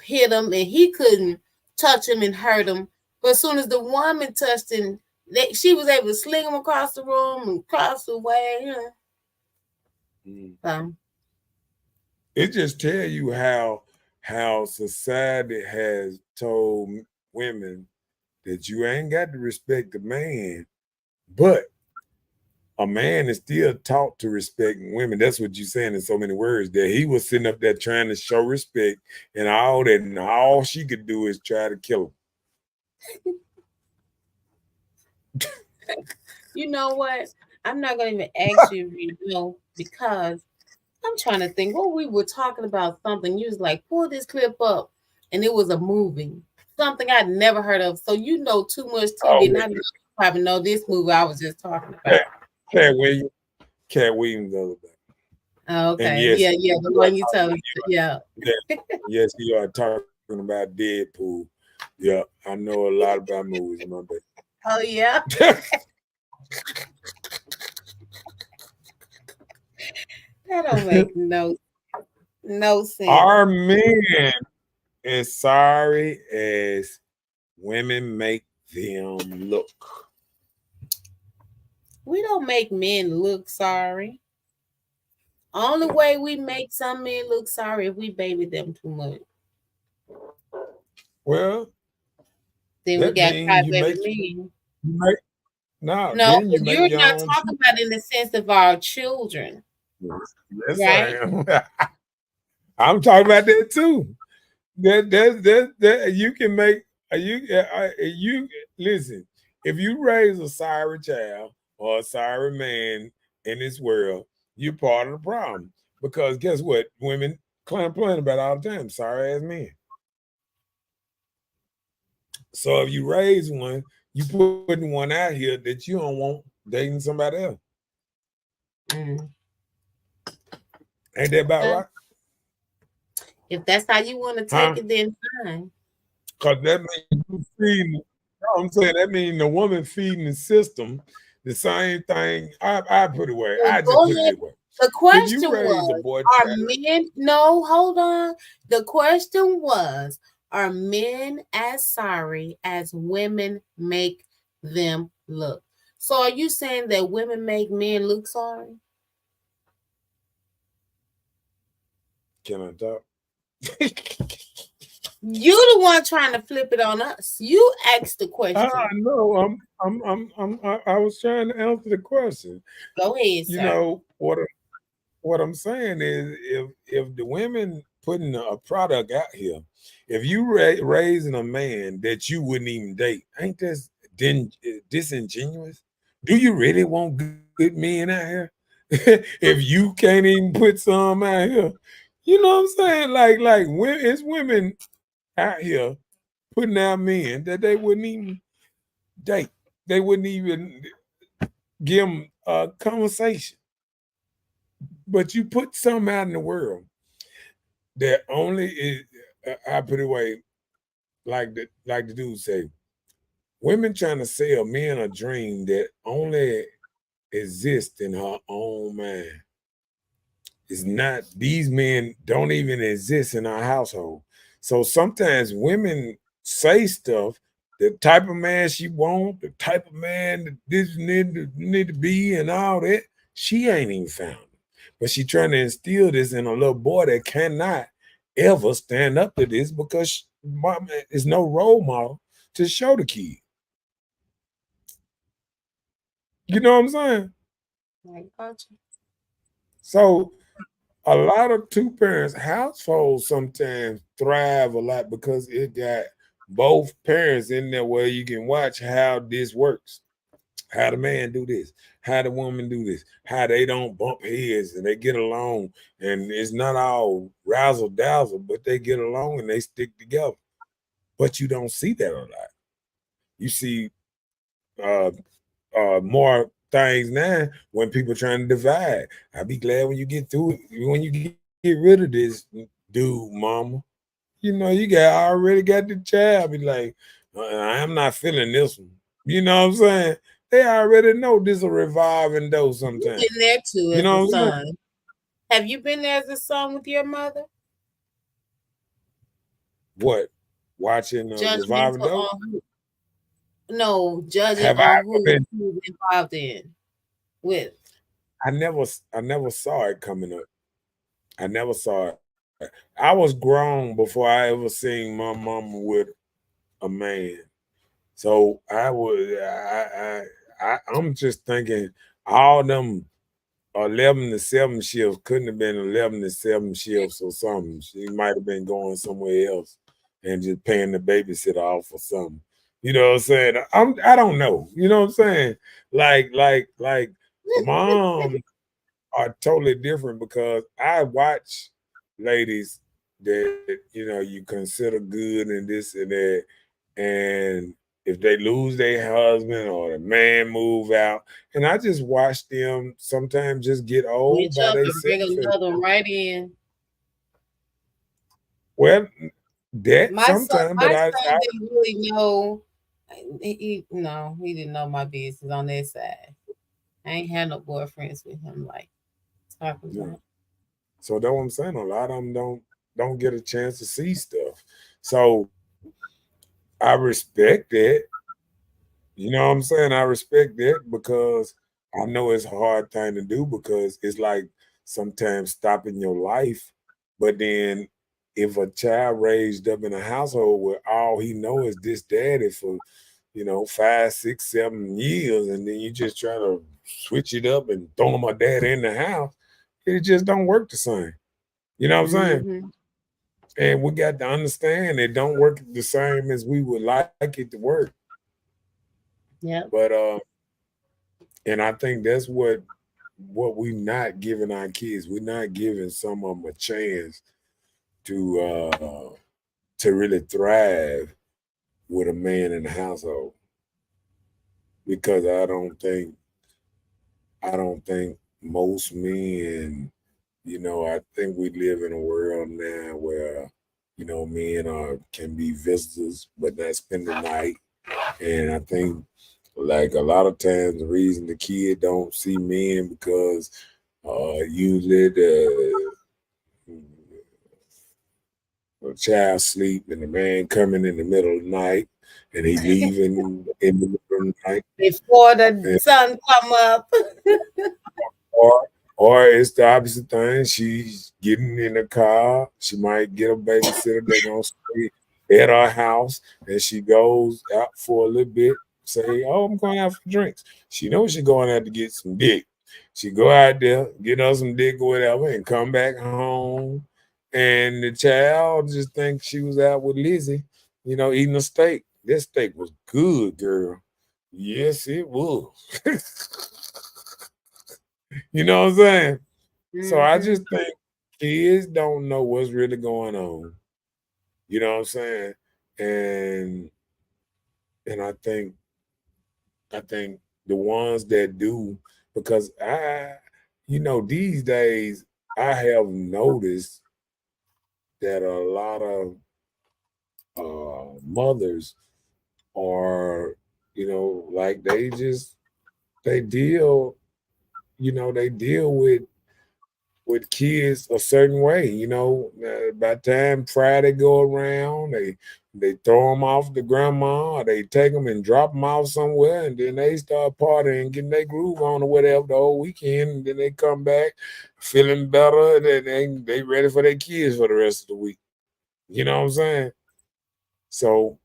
hit him and he couldn't touch him and hurt him. But as soon as the woman touched him, she was able to sling him across the room and cross the way. Mm. So, It just tell you how society has told women that you ain't got to respect a man, but a man is still taught to respect women. That's what you're saying in so many words. That he was sitting up there trying to show respect and all that, and all she could do is try to kill you know what? I'm not going to even ask you if you know because I'm trying to think. What we were talking about something. You was like, pull this clip up, and it was a movie, something I'd never heard of. So you know too much TV, Oh, and I know you probably know this movie I was just talking Cat, about. Cat Williams, Cat Williams the other day. Oh, And okay, yes, yeah, the you are one you told me. Yeah. yes, you are talking about Deadpool. Yeah, I know a lot about movies, my Oh yeah. bad. That don't make no sense. Are men as sorry as women make them look? We don't make men look sorry. Only way we make some men look sorry if we baby them too much. Well, Then we that got means crybaby men. you make no, No, then you but make you're your not own talking about in the sense of our children, Yes, I right? am. I'm talking about that too. That you can make you listen. If you raise a sorry child or a sorry man in this world, you're part of the problem. Because guess what? Women complain about all the time. Sorry ass men. So if you raise one, you putting one out here that you don't want dating somebody else. Mm. Ain't that about Well, right? if that's how you want to Huh? take it, then fine. Because that means you feeding. No, I'm saying that means the woman feeding the system the same thing. I put it away. Well, I just go put it ahead. that way. The If you question raise a was, boy are child, men, no, hold on. The question was, are men as sorry as women make them look? So are you saying that women make men look sorry? can I talk? You the one trying to flip it on us. You asked the question. No, I was trying to answer the question. Go ahead, You sir. know what I'm saying is if the women putting a product out here, if you raising a man that you wouldn't even date, ain't this disingenuous? Do you really want good men out here? If you can't even put some out here, you know what I'm saying? Like it's women out here putting out men that they wouldn't even date. They wouldn't even give them a conversation. But you put some out in the world that only is I put it away like the dude say, women trying to sell men a dream that only exists in her own mind. It's not, these men don't even exist in our household. So sometimes women say stuff, the type of man she want, the type of man that this need to be and all that, she ain't even found it. But she trying to instill this in a little boy that cannot ever stand up to this because mom is no role model to show the kid. You know what I'm saying? Like, gotcha. So a lot of two parents households sometimes thrive a lot because it got both parents in there where you can watch how this works, how the man do this, how the woman do this, how they don't bump heads and they get along, and it's not all razzle dazzle, but they get along and they stick together. But you don't see that a lot. You see uh more things now when people trying to divide. I'll be glad when you get through it, when you get rid of this dude, mama. You know, you got already got the child. Be like, I'm not feeling this one. You know what I'm saying? They already know this a revolving door You've sometimes. been there too You as a know what I'm saying? son. Have you been there as a son with your mother? What? Watching a revolving Judgmental door? on who? No, judging Have I on ever been? who's involved in with. I never saw it coming up. I never saw it. I was grown before I ever seen my mama with a man. So I'm just thinking all them 11 to 7 shifts couldn't have been 11 to 7 shifts or something. She might have been going somewhere else and just paying the babysitter off or something. You know what I'm saying? I don't know. You know what I'm saying? Like mom are totally different because I watch ladies that you consider good and this and that, and if they lose their husband or the man move out, and I just watch them sometimes just get old Switch by up and bring themselves. And another one right in. well, that sometimes, but My I son didn't really know. No, he didn't know my business on that side. I ain't had no boyfriends with him like talking yeah. about. So that's what I'm saying. A lot of them don't get a chance to see stuff. So I respect that. You know what I'm saying? I respect that because I know it's a hard thing to do because it's like sometimes stopping your life. But then if a child raised up in a household where all he know is this daddy for, 5, 6, 7 years, and then you just try to switch it up and throw my daddy in the house, it just don't work the same. You know what I'm saying? Mm-hmm. And we got to understand it don't work the same as we would like it to work. Yep. But and I think that's what we not giving our kids. We're not giving some of them a chance to really thrive with a man in the household because I don't think most men, I think we live in a world now where, men can be visitors but not spend the night. And I think like a lot of times the reason the kid don't see men because usually the child sleep and the man coming in the middle of the night and he leaving in the middle of the night. Before the sun come up. Or or it's the opposite thing. She's getting in the car. She might get a babysitter. They're gonna stay at her house, and she goes out for a little bit. Say, "Oh, I'm going out for drinks." She knows she's going out to get some dick. She go out there, get her some dick or whatever, and come back home. And the child just thinks she was out with Lizzie, eating a steak. This steak was good, girl. Yes, it was. You know what I'm saying? So I Mhm. just think kids don't know what's really going on. You know what I'm saying? And and I think the ones that do, because these days I have noticed that a lot of mothers are, like they deal, they deal with kids a certain way. By the time Friday go around, they throw them off to grandma, or they take them and drop them off somewhere, and then they start partying, getting their groove on or whatever the whole weekend, and then they come back feeling better, and then they ready for their kids for the rest of the week. You know what I'm saying? So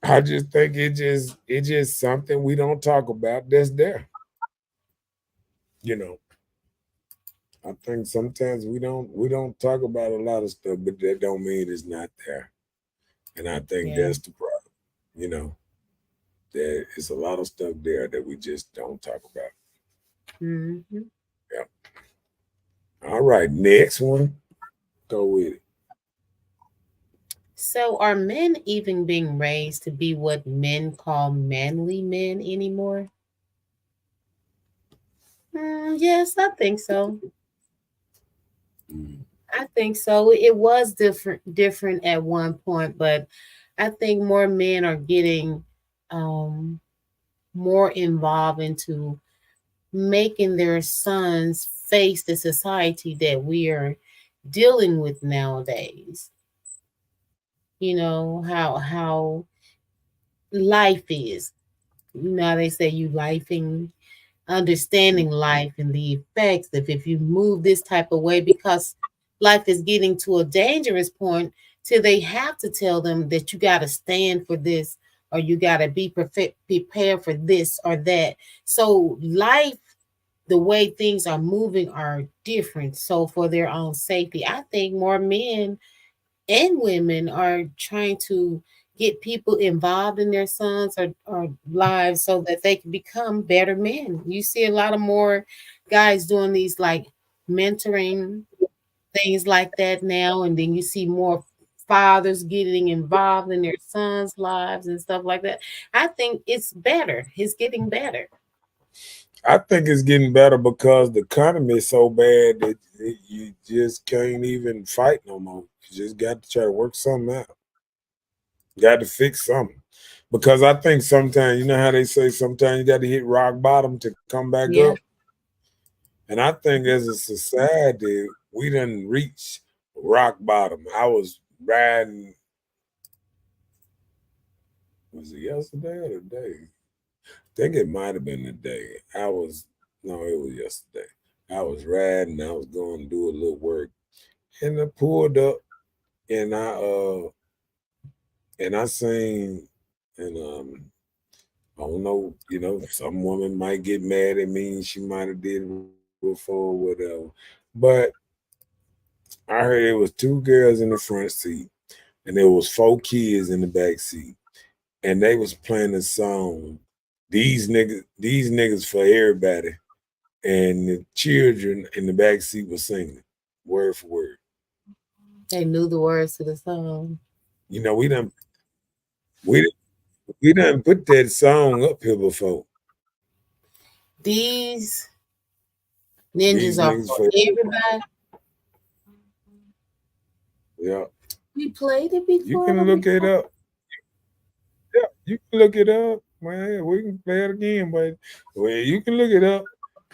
I just think it just something we don't talk about that's there. You know, I think sometimes we don't talk about a lot of stuff, but that don't mean it's not there. And I think Yeah. that's the problem. You know, there is a lot of stuff there that we just don't talk about. Mhm. Yeah. All right, next one. Go with it. So, are men even being raised to be what men call manly men anymore? Yes, I think so. Mm. I think so. It was different at one point, but I think more men are getting um, more involved into making their sons face the society that we are dealing with nowadays. You know how life is. You know how they say you lifing, understanding life and the effects of if you move this type of way, because life is getting to a dangerous point till they have to tell them that you got to stand for this, or you got to be prepared for this or that. So life, the way things are moving are different. So for their own safety, I think more men and women are trying to get people involved in their sons or lives so that they can become better men. You see a lot of more guys doing these like mentoring things like that now, and then you see more fathers getting involved in their sons' lives and stuff like that. I think it's better. It's getting better. I think it's getting better because the economy is so bad that you just can't even fight no more. You just got to try to work something out. Got to fix something. Because I think sometimes, you know how they say sometimes you got to hit rock bottom to come back up? Yeah. And I think as a society, we didn't reach rock bottom. I was riding, was it yesterday or the day? I think it might have been the day. No, it was yesterday. I was riding, I was going to do a little work. And I pulled up and I seen, and I don't know, some woman might get mad at me. She might have did it before, whatever. But I heard it was two girls in the front seat, and there was four kids in the back seat, and they was playing a song. These niggas for everybody, and the children in the back seat was singing word for word. They knew the words to the song. You know, we done, we done put that song up here before. These Ninjas These are niggas for for everybody. yeah. We played it You before. can look it up. Yeah, you can look it up, man. We can play it again, but well, you can look it up.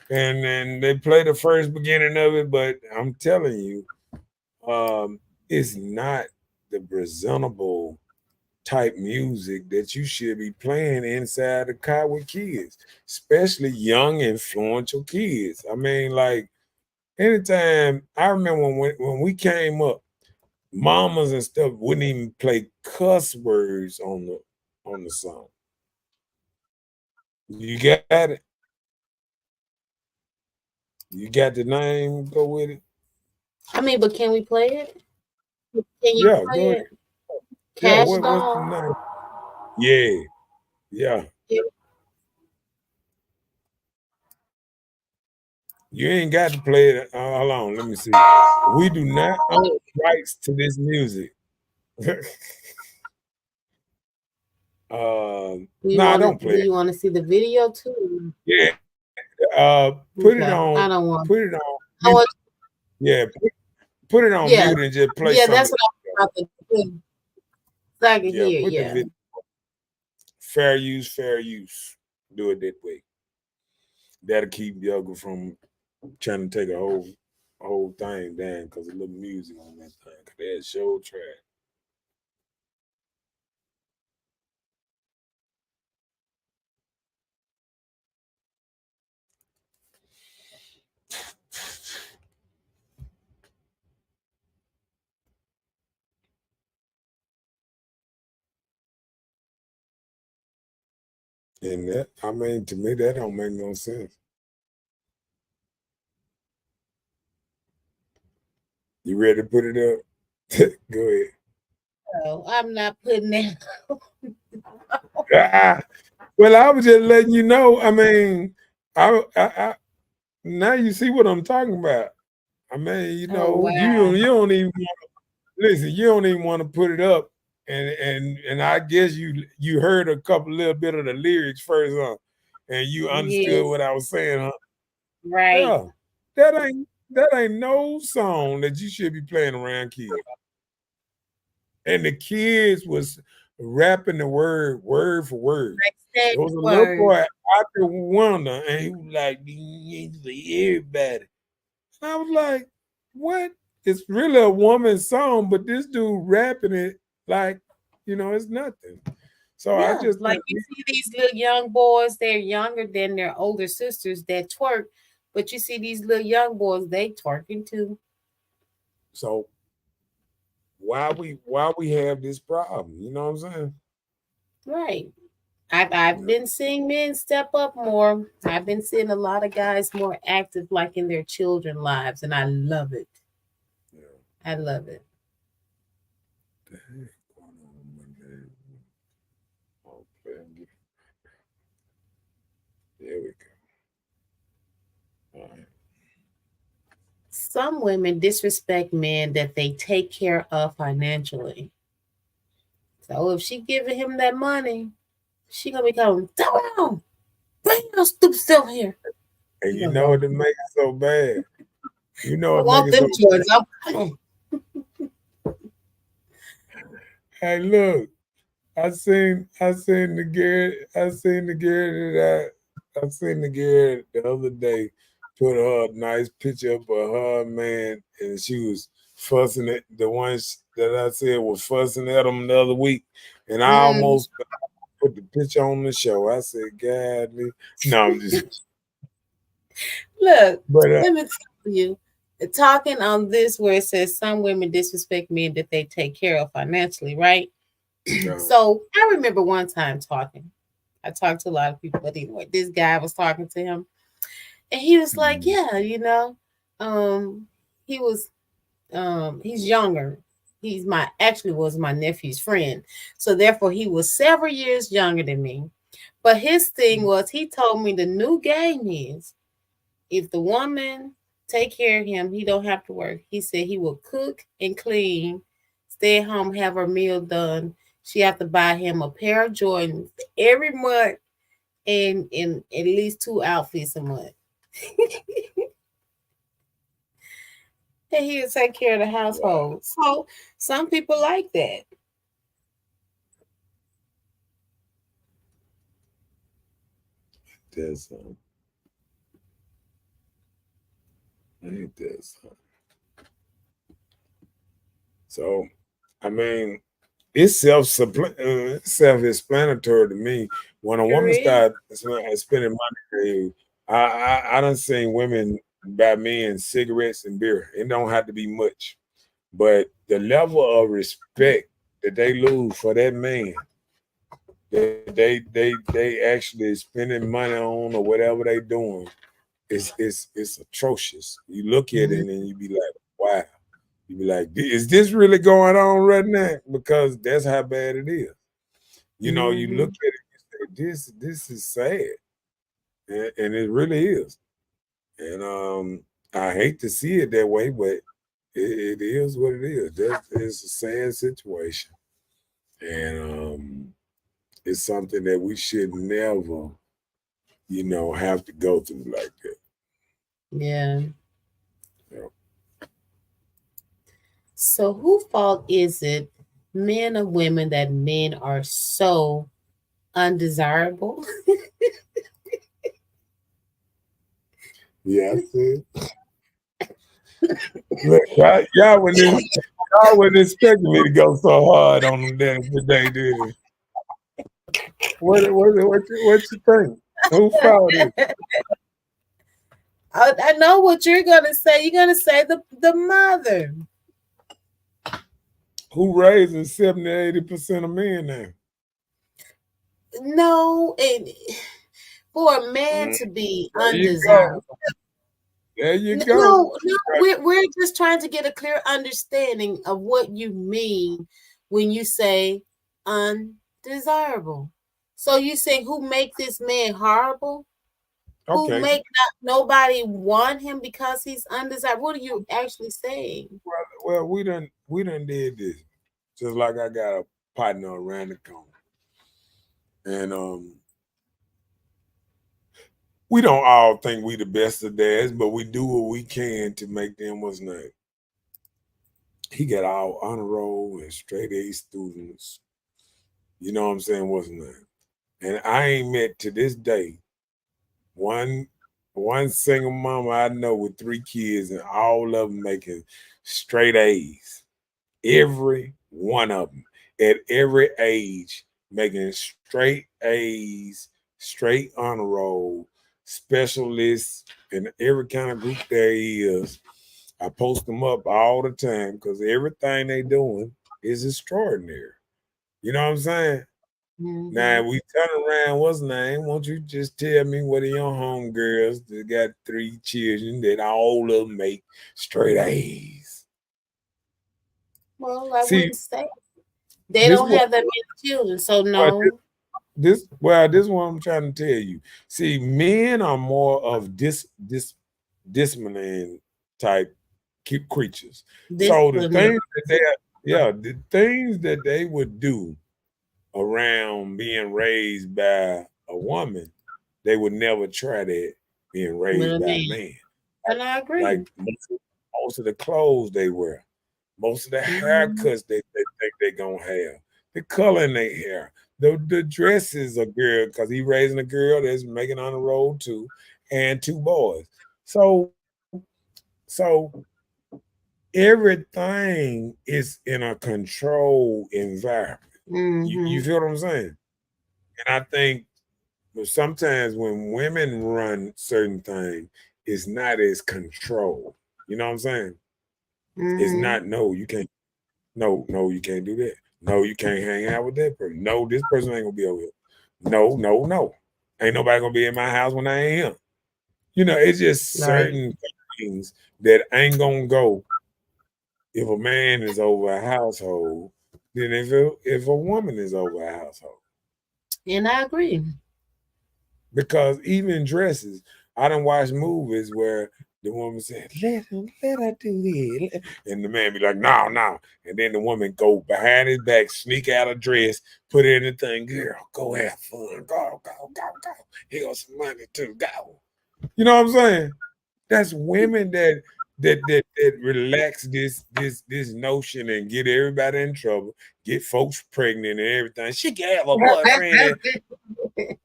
And then they play the first beginning of it, but I'm telling you, it's not the presentable type music that you should be playing inside the car with kids, especially young, influential kids. I mean, like anytime I remember when we came up, mamas and stuff wouldn't even play cuss words on the song. You got it. You got the name. Go with it. I mean, but can we play it? Can you Yeah, play go ahead. it? Yeah, Cash what's the Doll. name? Yeah, yeah. Yeah. You ain't got to play it. Hold on, let me see. We do not own rights to this music. Do you Nah, want to? don't Do play it. you want to see the video too? Yeah, put it Okay, I on. don't want. Put it on I mute. want. Yeah, put it on Yeah, mute and just play yeah. some That's of the what I'm about to do. So I can yeah. hear. Put the Yeah. video. Fair use, fair use. Do it that way. That'll keep Yoga from trying to take a whole thing down because a little music on that thing. Cause that show track. And that, I mean, to me, that don't make no sense. You ready to put it up? Go ahead. So I'm not putting that. Ah, well, I was just letting you know. I mean, I now you see what I'm talking about. I mean, Oh you wow. don't even listen. You don't even want to put it up, and I guess you heard a couple little bit of the lyrics first, huh? And you Yeah. understood what I was saying, huh? Right. Yeah, that ain't no song that you should be playing around kids. And the kids was rapping the word for word. Like said There was a little word. boy out there wonder, and he was like, everybody. And I was like, what? It's really a woman's song, but this dude rapping it like, it's nothing. So I Yeah, just like think, you see these little young boys, they're younger than their older sisters that twerk, but you see these little young boys, they twerking too. so why we have this problem? You know what I'm saying? Right. I've Yeah, been seeing men step up more. I've been seeing a lot of guys more active, like in their children lives, and I love it. yeah. I love it. The heck going on with that? Oh, there we go. All right. Some women disrespect men that they take care of financially. So if she giving him that money, she gonna be coming, down, bring your stupid self here. And He you gonna know go, what it make it so bad? You know I what make want it so them bad? Jordans. I'm Hey, look, I seen the girl the other day put her a nice picture up of her man, and she was fussing at the ones that I said was fussing at him the other week, and I mm, almost put the picture on the show. I said, "God, no, I'm just." look, But let me tell you, talking on this where it says some women disrespect men that they take care of financially, right? no, So I remember one time talking. I talked to a lot of people, but anyway, this guy was talking to him, and he was like, mm, "Yeah, um, he was, he's younger. He's my actually was my nephew's friend, so therefore he was several years younger than me. But his thing was, he told me the new game is if the woman take care of him, he don't have to work. He said he will cook and clean, stay at home, have her meal done. She have to buy him a pair of Jordans every month and at least two outfits a month. and he'll take care of the household. So some people like that. That's ain't that something? So, I mean, it's self-explanatory to me. When a Sure woman is. starts spending money for you, I done seen women buy men cigarettes and beer. It don't have to be much, but the level of respect that they lose for that man, that they actually spending money on or whatever they doing, it's atrocious. You look at it Mhm. and you be like, wow. You be like, is this really going on right now? Because that's how bad it is. You know, you look Mhm. at it, you say, this is sad. And it really is. And I hate to see it that way, but it is what it is. That is a sad situation. And it's something that we should never, have to go through like that. Yeah. You know? So who fault is it, men or women, that men are so undesirable? Yeah, I see. Look, y'all wasn't expecting me to go so hard on them today, did you? What you think? Who found it? I know what you're gonna say. You're gonna say the mother. Who raises 70-80% of men now? No, and for a man Mm, to be there you go. undesirable. There you go. No, we're just trying to get a clear understanding of what you mean when you say undesirable. So you say who make this man horrible? Who Okay. make not nobody want him because he's undesirable? What are you actually saying? Well, we done did this. Just like I got a partner around the corner. And we don't all think we the best of dads, but we do what we can to make them what's name. He got all honor roll and straight A students. You know what I'm saying? What's name? And I ain't met to this day one one single mama I know with 3 kids and all of them making straight A's. Every one of them at every age making straight A's, straight honor roll, specialists, and every kind of group there is. I post them up all the time because everything they doing is extraordinary. You know what I'm saying? Now Mhm. we turn around, what's name? Won't you just tell me what are your homegirls that got 3 children that all of them make straight A's? Well, I See, wouldn't say they this don't what have that many children, so well, no. this is what I'm trying to tell you. See, men are more of discipline type creatures. So the Discipline. things that the things that they would do around being raised by a woman, they would never try that being With raised a by a man. man. And I Like agree. most of the clothes they wear, most of the Mhm. haircuts they think they gonna have, the color in their hair, the dresses a girl, because he raising a girl that's making on the road too, and 2 boys. So so everything is in a controlled environment. You Mhm. feel what I'm saying? And I think sometimes when women run certain things, it's not as controlled. You know what I'm saying? It's Mhm. not no, you can't. No, you can't do that. No, you can't hang out with that person. No, this person ain't gonna be over here. No. Ain't nobody gonna be in my house when I ain't here. It's just Right. certain things that ain't gonna go if a man is over a household than if a woman is over a household. And I agree. Because even dresses, I done watch movies where the woman said, let her do it. And the man be like, no. And then the woman go behind his back, sneak out a dress, put it in the thing, girl, go have fun. Go. Here goes some money too. Go. You know what I'm saying? That's women that that relax this notion and get everybody in trouble, get folks pregnant and everything. She can have a boyfriend. And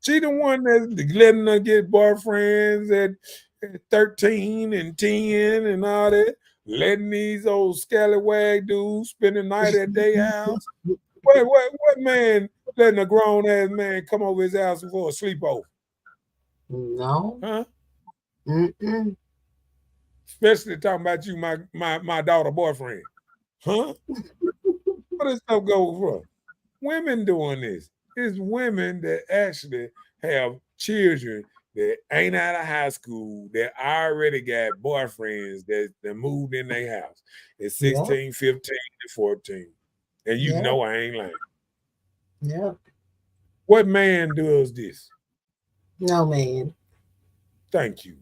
she the one that's letting her get boyfriends at 13 and 10 and all that, letting these old scallywag dudes spend the night at their house. What man letting a grown ass man come over his house for a sleepover? No. Huh? Mm-mm. Especially talking about you, my daughter boyfriend. Huh? What does stuff go for? Women doing this. It's women that actually have children that ain't out of high school that already got boyfriends that moved in their house at 16, Yep. 15, and 14. And you Yep. know I ain't lying. Yep. What man does this? No, man. Thank you.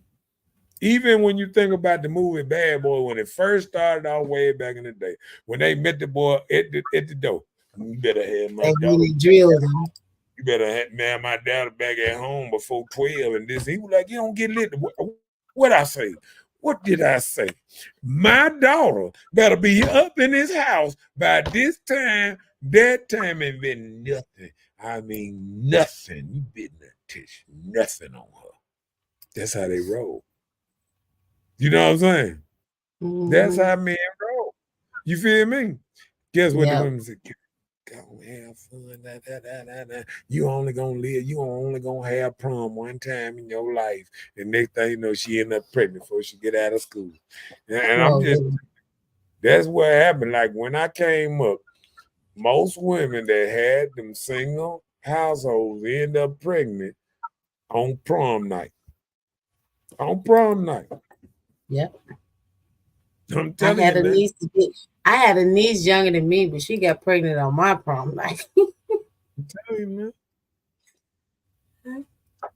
Even when you think about the movie Bad Boy, when it first started out way back in the day, when they met the boy at the door, you better have my They daughter. really drilled them. You better have man my daughter back at home before 12. And this, he was like, you don't get lit. What I say? What did I say? My daughter better be up in his house by this time, that time, and been nothing. I mean, nothing. You better not touch nothing on her. That's how they roll. You know what I'm saying? That's how men roll. You feel me? Guess what the Yep. women say? Go have fun. You only gonna live, you only gonna have prom one time in your life. And next thing you know, she end up pregnant before she get out of school. And I'm Well, just, that's what happened. Like when I came up, most women that had them single households end up pregnant on prom night. On prom night. yep. I'm I telling had you, a man. niece. I had a niece younger than me, but she got pregnant on my prom night. I'm telling you, man.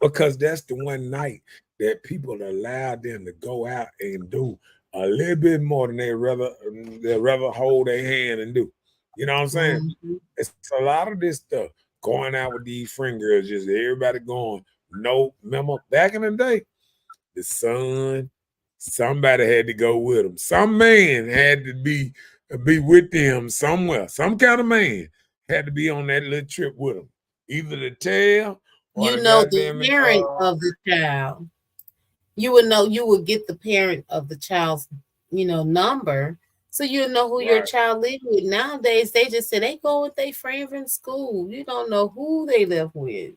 Because that's the one night that people allow them to go out and do a little bit more than they'd rather hold their hand and do. You know what I'm saying? Mhm. It's a lot of this stuff going out with these friend girls, just everybody going. No, remember back in the day, the son, somebody had to go with them. Some man had to be with them somewhere. Some kind of man had to be on that little trip with them. Either the tail or You the know the goddamn parent of the child. You would know. You would get the parent of the child's, number, so you know who your right. child live with. Nowadays, they just say they go with their friend from school. You don't know who they live with.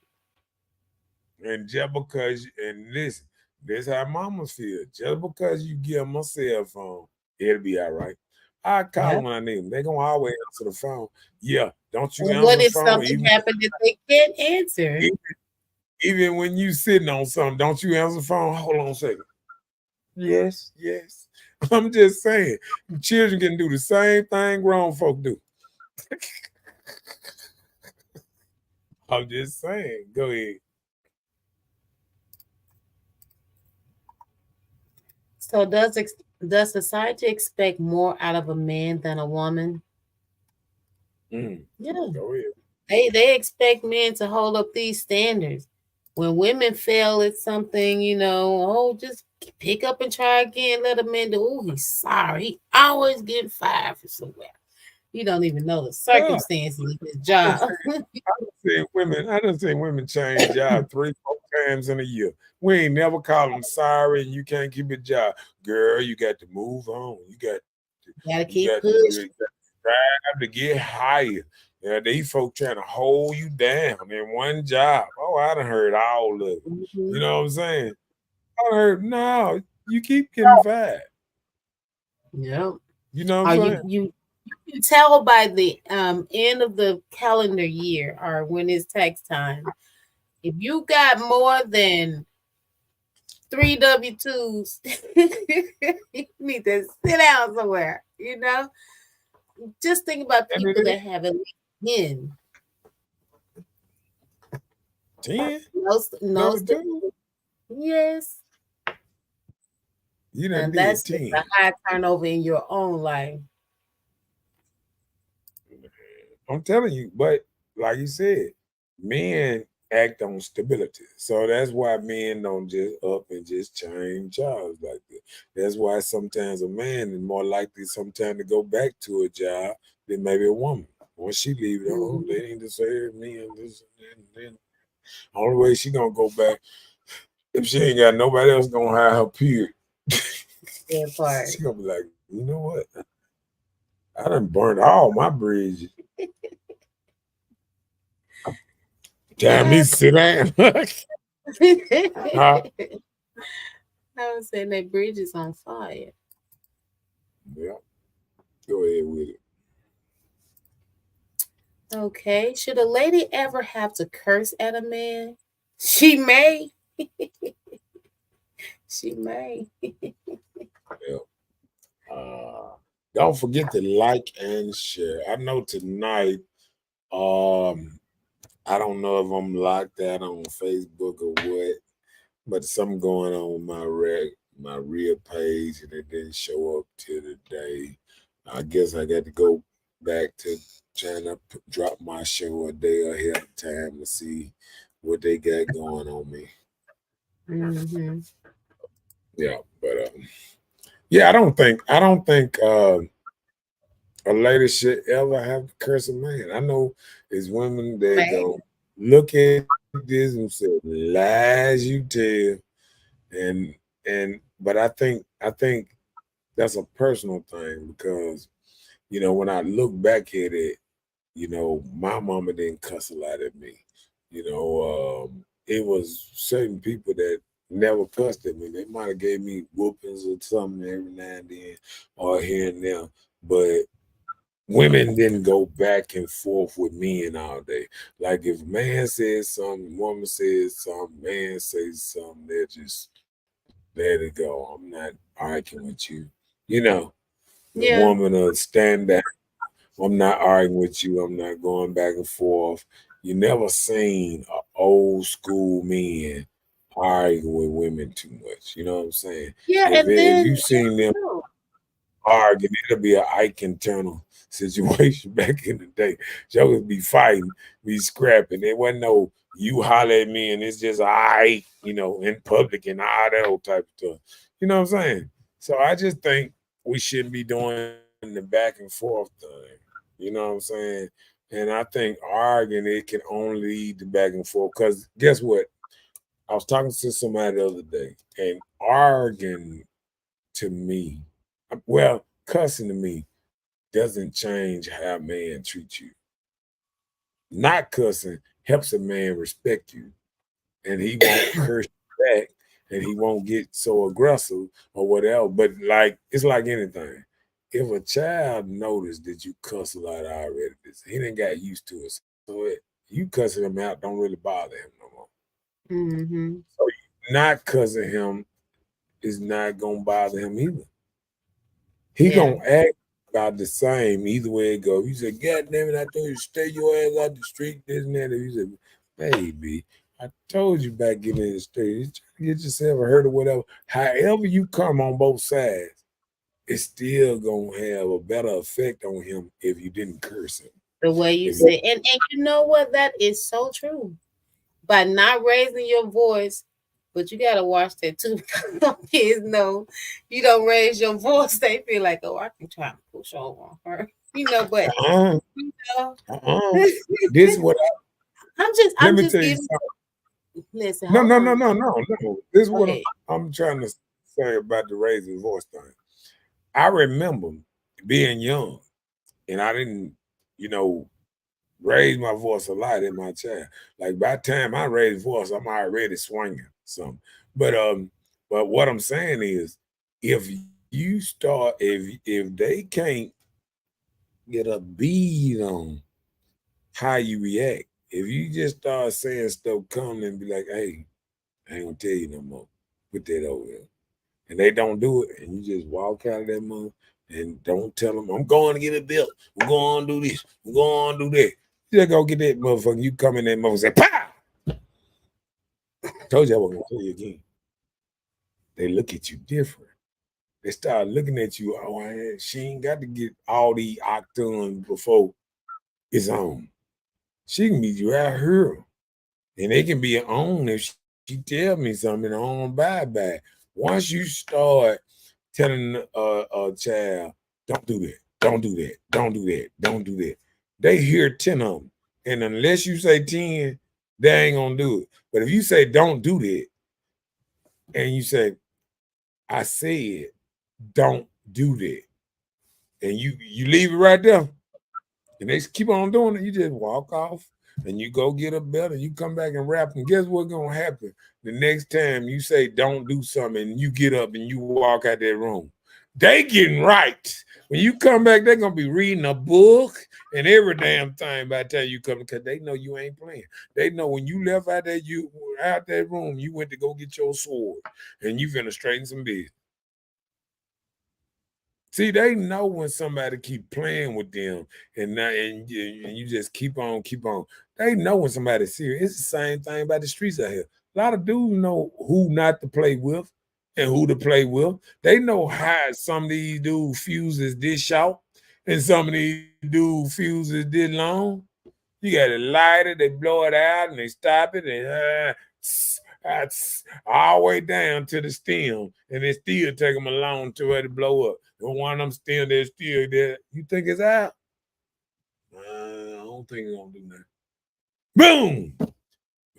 And just because, and listen, this how mamas feel. Just because you give them a cell phone, it'll be all right. I call Yeah. them when I need them. They gonna always answer the phone. Yeah, don't you And answer what the if phone something happened that they can't answer? even when you sitting on something, don't you answer the phone? Hold on a second. Yes. I'm just saying, children can do the same thing grown folk do. I'm just saying. Go ahead. So does society expect more out of a man than a woman? Yeah. Go ahead. They expect men to hold up these standards. When women fail at something, just pick up and try again. Let a man do. Oh, he's sorry. He always getting fired for somewhere. You don't even know the Yeah. circumstances of his job. I done seen women change jobs 3-4 times in a year. We ain't never call them sorry and you can't keep a job. Girl, you got to move on. You got Gotta to keep pushing. strive to get higher. Yeah, these folks trying to hold you down in one job. Oh, I done heard all of it. You know what I'm saying? I done heard, no, you keep getting fired. Yep. You know what Are I'm you saying? you tell by the end of the calendar year or when it's tax time, if you got more than 3 W-2s, you need to sit down somewhere. Just think about And it people that is have at least 10. 10, No, number 2. yes. You done And did that's just 10. a high turnover in your own life. I'm telling you, but like you said, men act on stability. So that's why men don't just up and just change jobs like that. That's why sometimes a man is more likely sometimes to go back to a job than maybe a woman. Once she leave it, oh, Mhm. they ain't deserve me and this and then. Only way she gonna go back if she ain't got nobody else gonna hire her. Period. That part. She gonna be like, you know what? I done burnt all my bridges. Time me Uh, sit down. Huh? I was saying that bridge is on fire. Yeah, go ahead with it. Okay. Should a lady ever have to curse at a man? She may. She may. Yeah. Don't forget to like and share. I know tonight, I don't know if I'm locked out on Facebook or what, but something going on with my real page and it didn't show up till today. I guess I got to go back to trying to drop my show a day ahead of time to see what they got going on me. Hmm. Yeah, but yeah, I don't think a lady should ever have to curse a man. I know there's women that May. go look at this and say lies you tell, and but I think that's a personal thing because when I look back at it, my mama didn't cuss a lot at me. It was certain people that never cussed at me. They might have gave me whoopings or something every now and then or here and there, but women didn't go back and forth with men all day. Like if a man says something, woman says something, man says something, they're just let it go. I'm not arguing with you. You know, the Yeah. woman will stand down. I'm not arguing with you. I'm not going back and forth. You never seen a old school men arguing with women too much. You know what I'm saying? Yeah. If And if then, you seen them no. arguing, it'll be an Ike and Turner situation back in the day. Jokers be fighting, be scrapping. There wasn't no you holler at me and it's just I, in public and all that old type of stuff. You know what I'm saying? So I just think we shouldn't be doing the back and forth thing. You know what I'm saying? And I think arguing it can only lead to back and forth. Cause guess what? I was talking to somebody the other day, and arguing to me, well, cussing to me doesn't change how a man treats you. Not cussing helps a man respect you, and he won't curse you back, and he won't get so aggressive or whatever. But like it's like anything. If a child noticed that you cuss a lot already, he didn't got used to it. So you cussing him out don't really bother him no more. Hmm. So not cussing him is not gonna bother him either. He Yeah. gonna act about the same either way it go. You say, God damn it, I told you to stay your ass out the street, this and that. And you say, baby, I told you back getting in the street. You trying to get yourself hurt or whatever. However you come on both sides, it's still gonna have a better effect on him if you didn't curse him. The way you If you, say, and you know what? That is so true. By not raising your voice, but you gotta watch that too. Because some kids know you don't raise your voice, they feel like, oh, I can try to push over on her. But uh-uh, you know, uh-uh. This is what let I'm me just tell you giving. something. Listen, No, hold no, no, on. no, no, no. This is Go what ahead. I'm trying to say about the raising voice thing. I remember being young and I didn't, you know, raise my voice a lot in my child. Like by the time I raise voice, I'm already swinging some. But what I'm saying is if you start if they can't get a bead on how you react, if you just start saying stuff coming and be like, hey, I ain't gonna tell you no more. Put that over there. And they don't do it, and you just walk out of that mother and don't tell them, I'm going to get it built. I'm going to do this. I'm going to do that. You just go get that motherfucker. You come in that motherfucker and say, pow! Told you I wasn't going to tell you again. They look at you different. They start looking at you, oh, she ain't got to get all these octons before it's on. She can meet you out here. And they can be on if she tell me something on bye-bye. Once you start telling a child, don't do that, don't do that, don't do that, don't do that. They hear 10 of them. And unless you say 10, they ain't gonna do it. But if you say don't do that, and you say, I said don't do that, and you leave it right there, and they keep on doing it, you just walk off and you go get a belt and you come back and rap. And guess what's gonna happen? The next time you say don't do something and you get up and you walk out that room, they getting right. When you come back, they're gonna be reading a book and every damn thing by the time you come, because they know you ain't playing. They know when you left out there, you out that room, you went to go get your sword and you finna straighten some business. See, they know when somebody keep playing with them, and you just keep on. They know when somebody's serious. It's the same thing about the streets out here. A lot of dudes know who not to play with and who to play with. They know how some of these dudes fuses this short and some of these dudes fuses this long. You got to light it, they blow it out, and they stop it, and all the way down to the stem, and it still take them a long time to blow up. And one of them stem, they're still there. You think it's out? I don't think it's gonna do nothing. Boom! But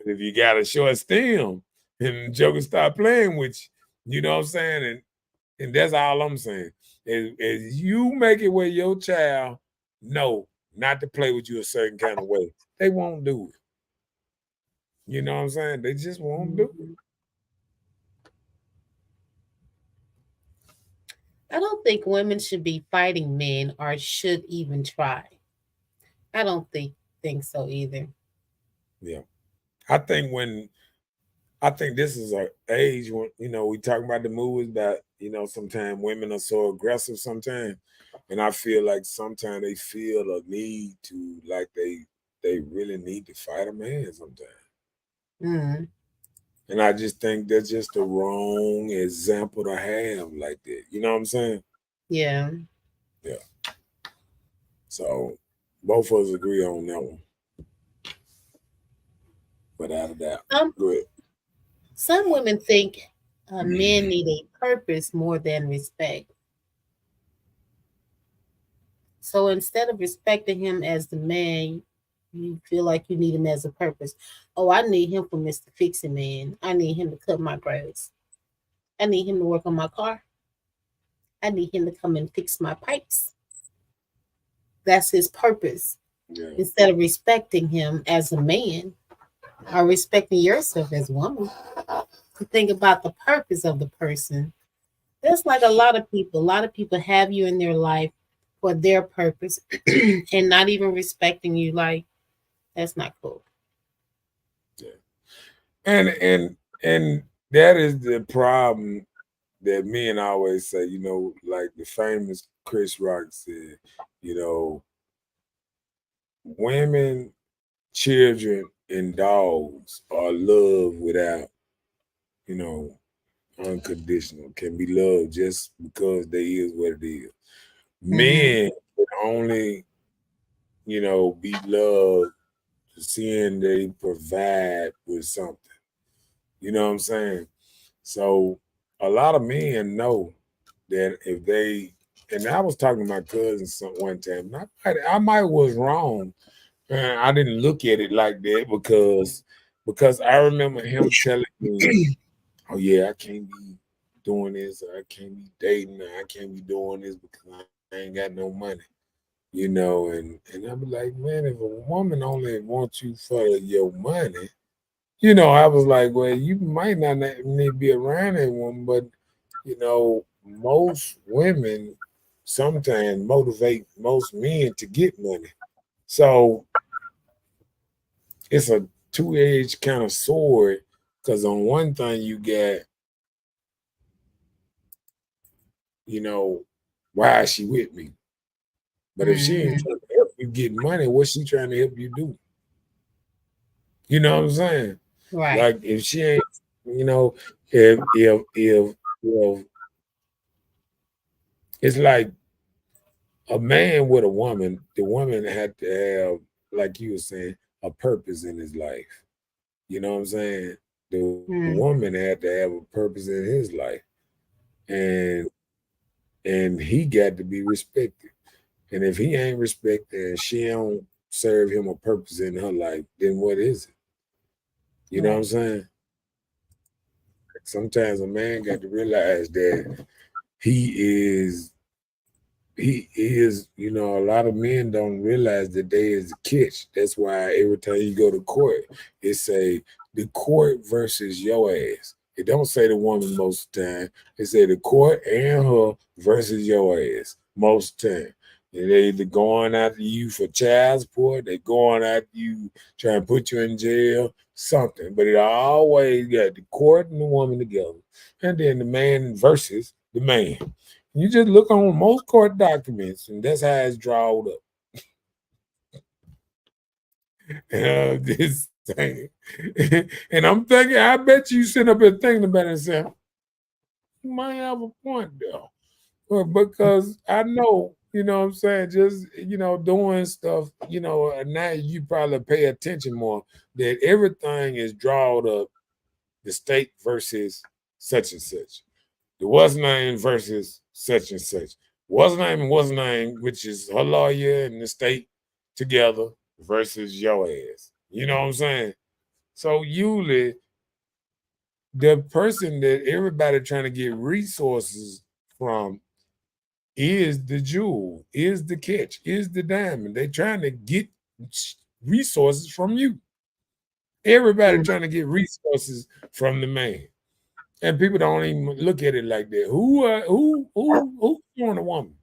if you got a short stem, and the joker start playing with you know what I'm saying? And that's all I'm saying. As you make it where your child know not to play with you a certain kind of way, they won't do it. You know what I'm saying? They just won't do it. I don't think women should be fighting men or should even try. I don't think so either. Yeah. I think this is an age when, we talk about the movies that, sometimes women are so aggressive sometimes. And I feel like sometimes they feel a need to, like they really need to fight a man sometimes. Mm-hmm. And I just think that's just the wrong example to have like that. You know what I'm saying? Yeah. Yeah. So both of us agree on that one. Without a doubt. Go ahead. Some women think men need a purpose more than respect. So instead of respecting him as the man, you feel like you need him as a purpose. Oh, I need him for Mr. Fixing Man. I need him to cut my grass. I need him to work on my car. I need him to come and fix my pipes. That's his purpose. Yeah. Instead of respecting him as a man or respecting yourself as a woman, to think about the purpose of the person. That's like a lot of people. A lot of people have you in their life for their purpose and not even respecting you. Like, that's not cool. Yeah. And that is the problem that men always say, like the famous Chris Rock said, women, children, and dogs are loved without, unconditional, can be loved just because they is what it is. Men can only, be loved seeing they provide with something. You know what I'm saying? So a lot of men know that if they, and I was talking to my cousin one time, and I might was wrong. I didn't look at it like that because I remember him telling me, "Oh yeah, I can't be doing this, or I can't be dating, or I can't be doing this because I ain't got no money." And I be like, man, if a woman only wants you for your money, I was like, well, you might not need to be around that woman, but most women sometimes motivate most men to get money. So it's a two-edged kind of sword, because on one thing you get, why is she with me? But if she ain't trying to help you get money, what's she trying to help you do? You know what I'm saying? Right. Like if she ain't, if it's like a man with a woman, the woman had to have, like you were saying, a purpose in his life. You know what I'm saying? The woman had to have a purpose in his life. And and he got to be respected. And if he ain't respected and she don't serve him a purpose in her life, then what is it? You know what I'm Right. saying? Sometimes a man got to realize that he is a lot of men don't realize that they is a catch. That's why every time you go to court, it say the court versus your ass. It don't say the woman most of the time. It say the court and her versus your ass most of the time. And they either going after you for child support, they going after you trying to put you in jail, something. But it always got the court and the woman together. And then the man versus the man. You just look on most court documents, and that's how it's drawn up. This thing. And I'm thinking, I bet you sit up here thinking about it and say, you might have a point there. Well, because I know, you know what I'm saying, just, doing stuff, and now you probably pay attention more that everything is drawn up the state versus such and such. The what's name versus such and such. What's name, which is her lawyer and the state together versus your ass. You know what I'm saying? So usually the person that everybody trying to get resources from is the jewel, is the catch, is the diamond. They trying to get resources from you. Everybody Mm. trying to get resources from the man. And people don't even look at it like that. Who's suing a woman?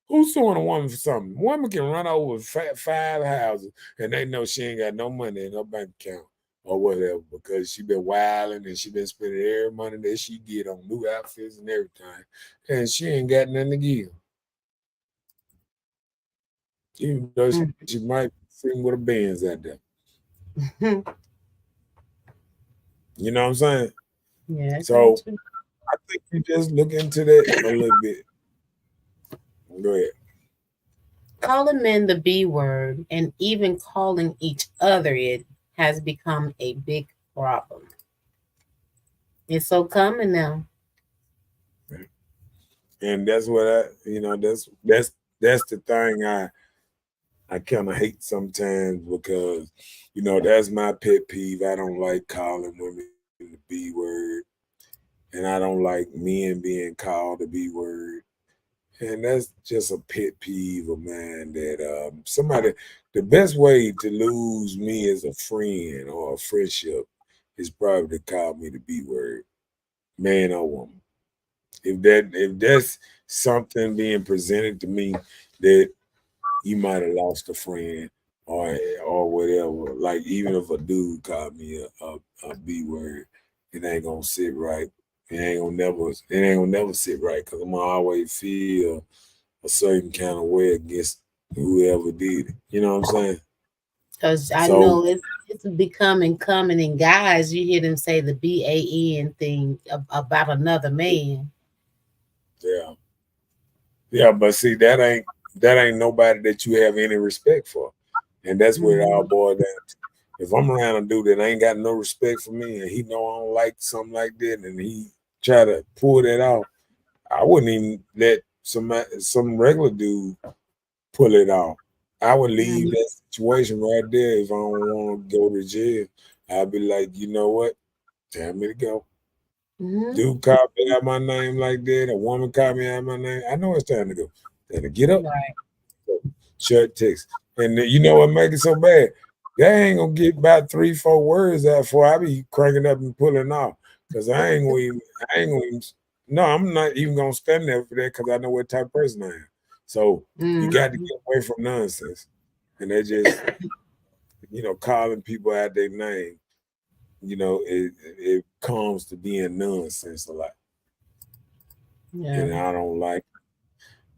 Who's suing a woman for something? A woman can run over five houses and they know she ain't got no money in her bank account or whatever because she been wilding and she been spending every money that she get on new outfits and everything, and she ain't got nothing to give. Even though she might be sitting with a Benz out there. You know what I'm saying? Yeah, I So got you. I think you just look into that a little bit. Go ahead. Calling men the B word and even calling each other it has become a big problem. It's so common now. And that's what that's the thing I kind of hate sometimes because that's my pet peeve. I don't like calling women the B word, and I don't like men being called the B word. And that's just a pet peeve of mine that somebody, the best way to lose me as a friend or a friendship is probably to call me the B word, man or woman. If that's something being presented to me that you might have lost a friend or whatever. Like even if a dude called me a B word, it ain't gonna sit right. It ain't gonna never sit right because I'm gonna always feel a certain kind of way against whoever did it. You know what I'm saying? Because I So know it's becoming common in guys. You hear them say the BAN thing about another man. yeah, yeah, but see that ain't nobody that you have any respect for, and that's what it all Mhm. boils down to. If I'm around a dude that ain't got no respect for me and he know I don't like something like that and he try to pull that off, I wouldn't even let some regular dude pull it off. I would leave Mhm. that situation right there if I don't want to go to jail. I'd be like, you know what? Time me to go. Mhm. Dude called me out my name like that. A woman called me out my name. I know it's time to go. Time to get up, Right. shut text. And you know what make it so bad? They ain't gonna get about 3, 4 words out before I be cranking up and pulling off. Cause I ain't gonna even, no, I'm not even gonna stand there for that because I know what type of person I am. So you got to Mhm. get away from nonsense. And they just, calling people out their name, it comes to being nonsense a lot. Yeah. And I don't like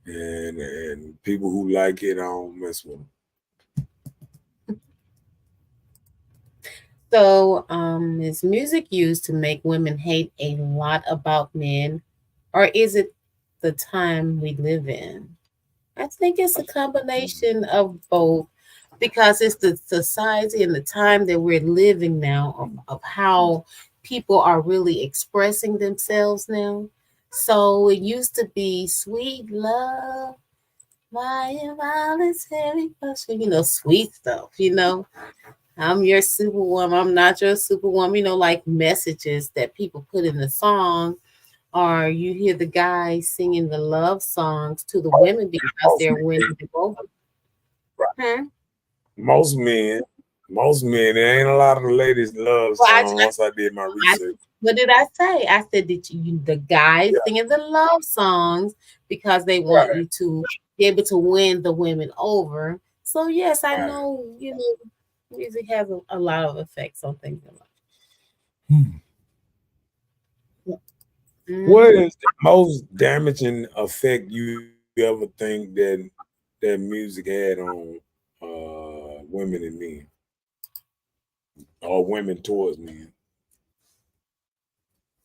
it. And people who like it, I don't mess with them. So, is music used to make women hate a lot about men, or is it the time we live in? I think it's a combination of both because it's the society and the time that we're living now of how people are really expressing themselves now. So it used to be sweet love, my involuntary passion, sweet stuff, I'm your superwoman, I'm not your superwoman, like messages that people put in the song, or you hear the guys singing the love songs to the women because Most they're men, winning the vote. Hmm? most men, most men. There ain't a lot of the ladies love Well, song. Once I did my I, research, what did I say? I said that the guys yeah, singing the love songs because they want right, you to be able to win the women over. So yes, I right. know, music has a lot of effects on things in Hmm. life. What Hmm. is the most damaging effect you ever think that music had on women and men, or women towards men?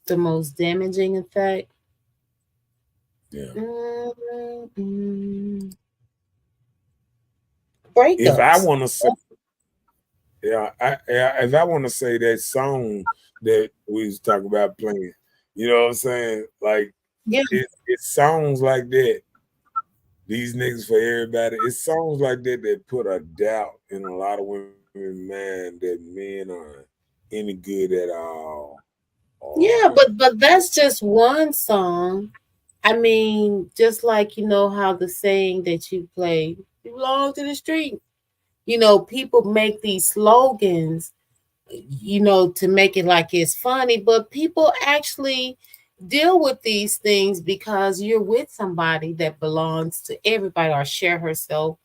The most damaging effect. Yeah. Mm, If I breakups. want to say, if I want to say that song that we was talking about playing, you know what I'm saying? Like Yeah. it sounds like that. These niggas for everybody. It sounds like that put a doubt in a lot of women's mind that men are any good at all. Yeah, Or but that's just one song. I mean, just like how the saying that you play, you belong to the street. People make these slogans, to make it like it's funny, but people actually deal with these things because you're with somebody that belongs to everybody or share herself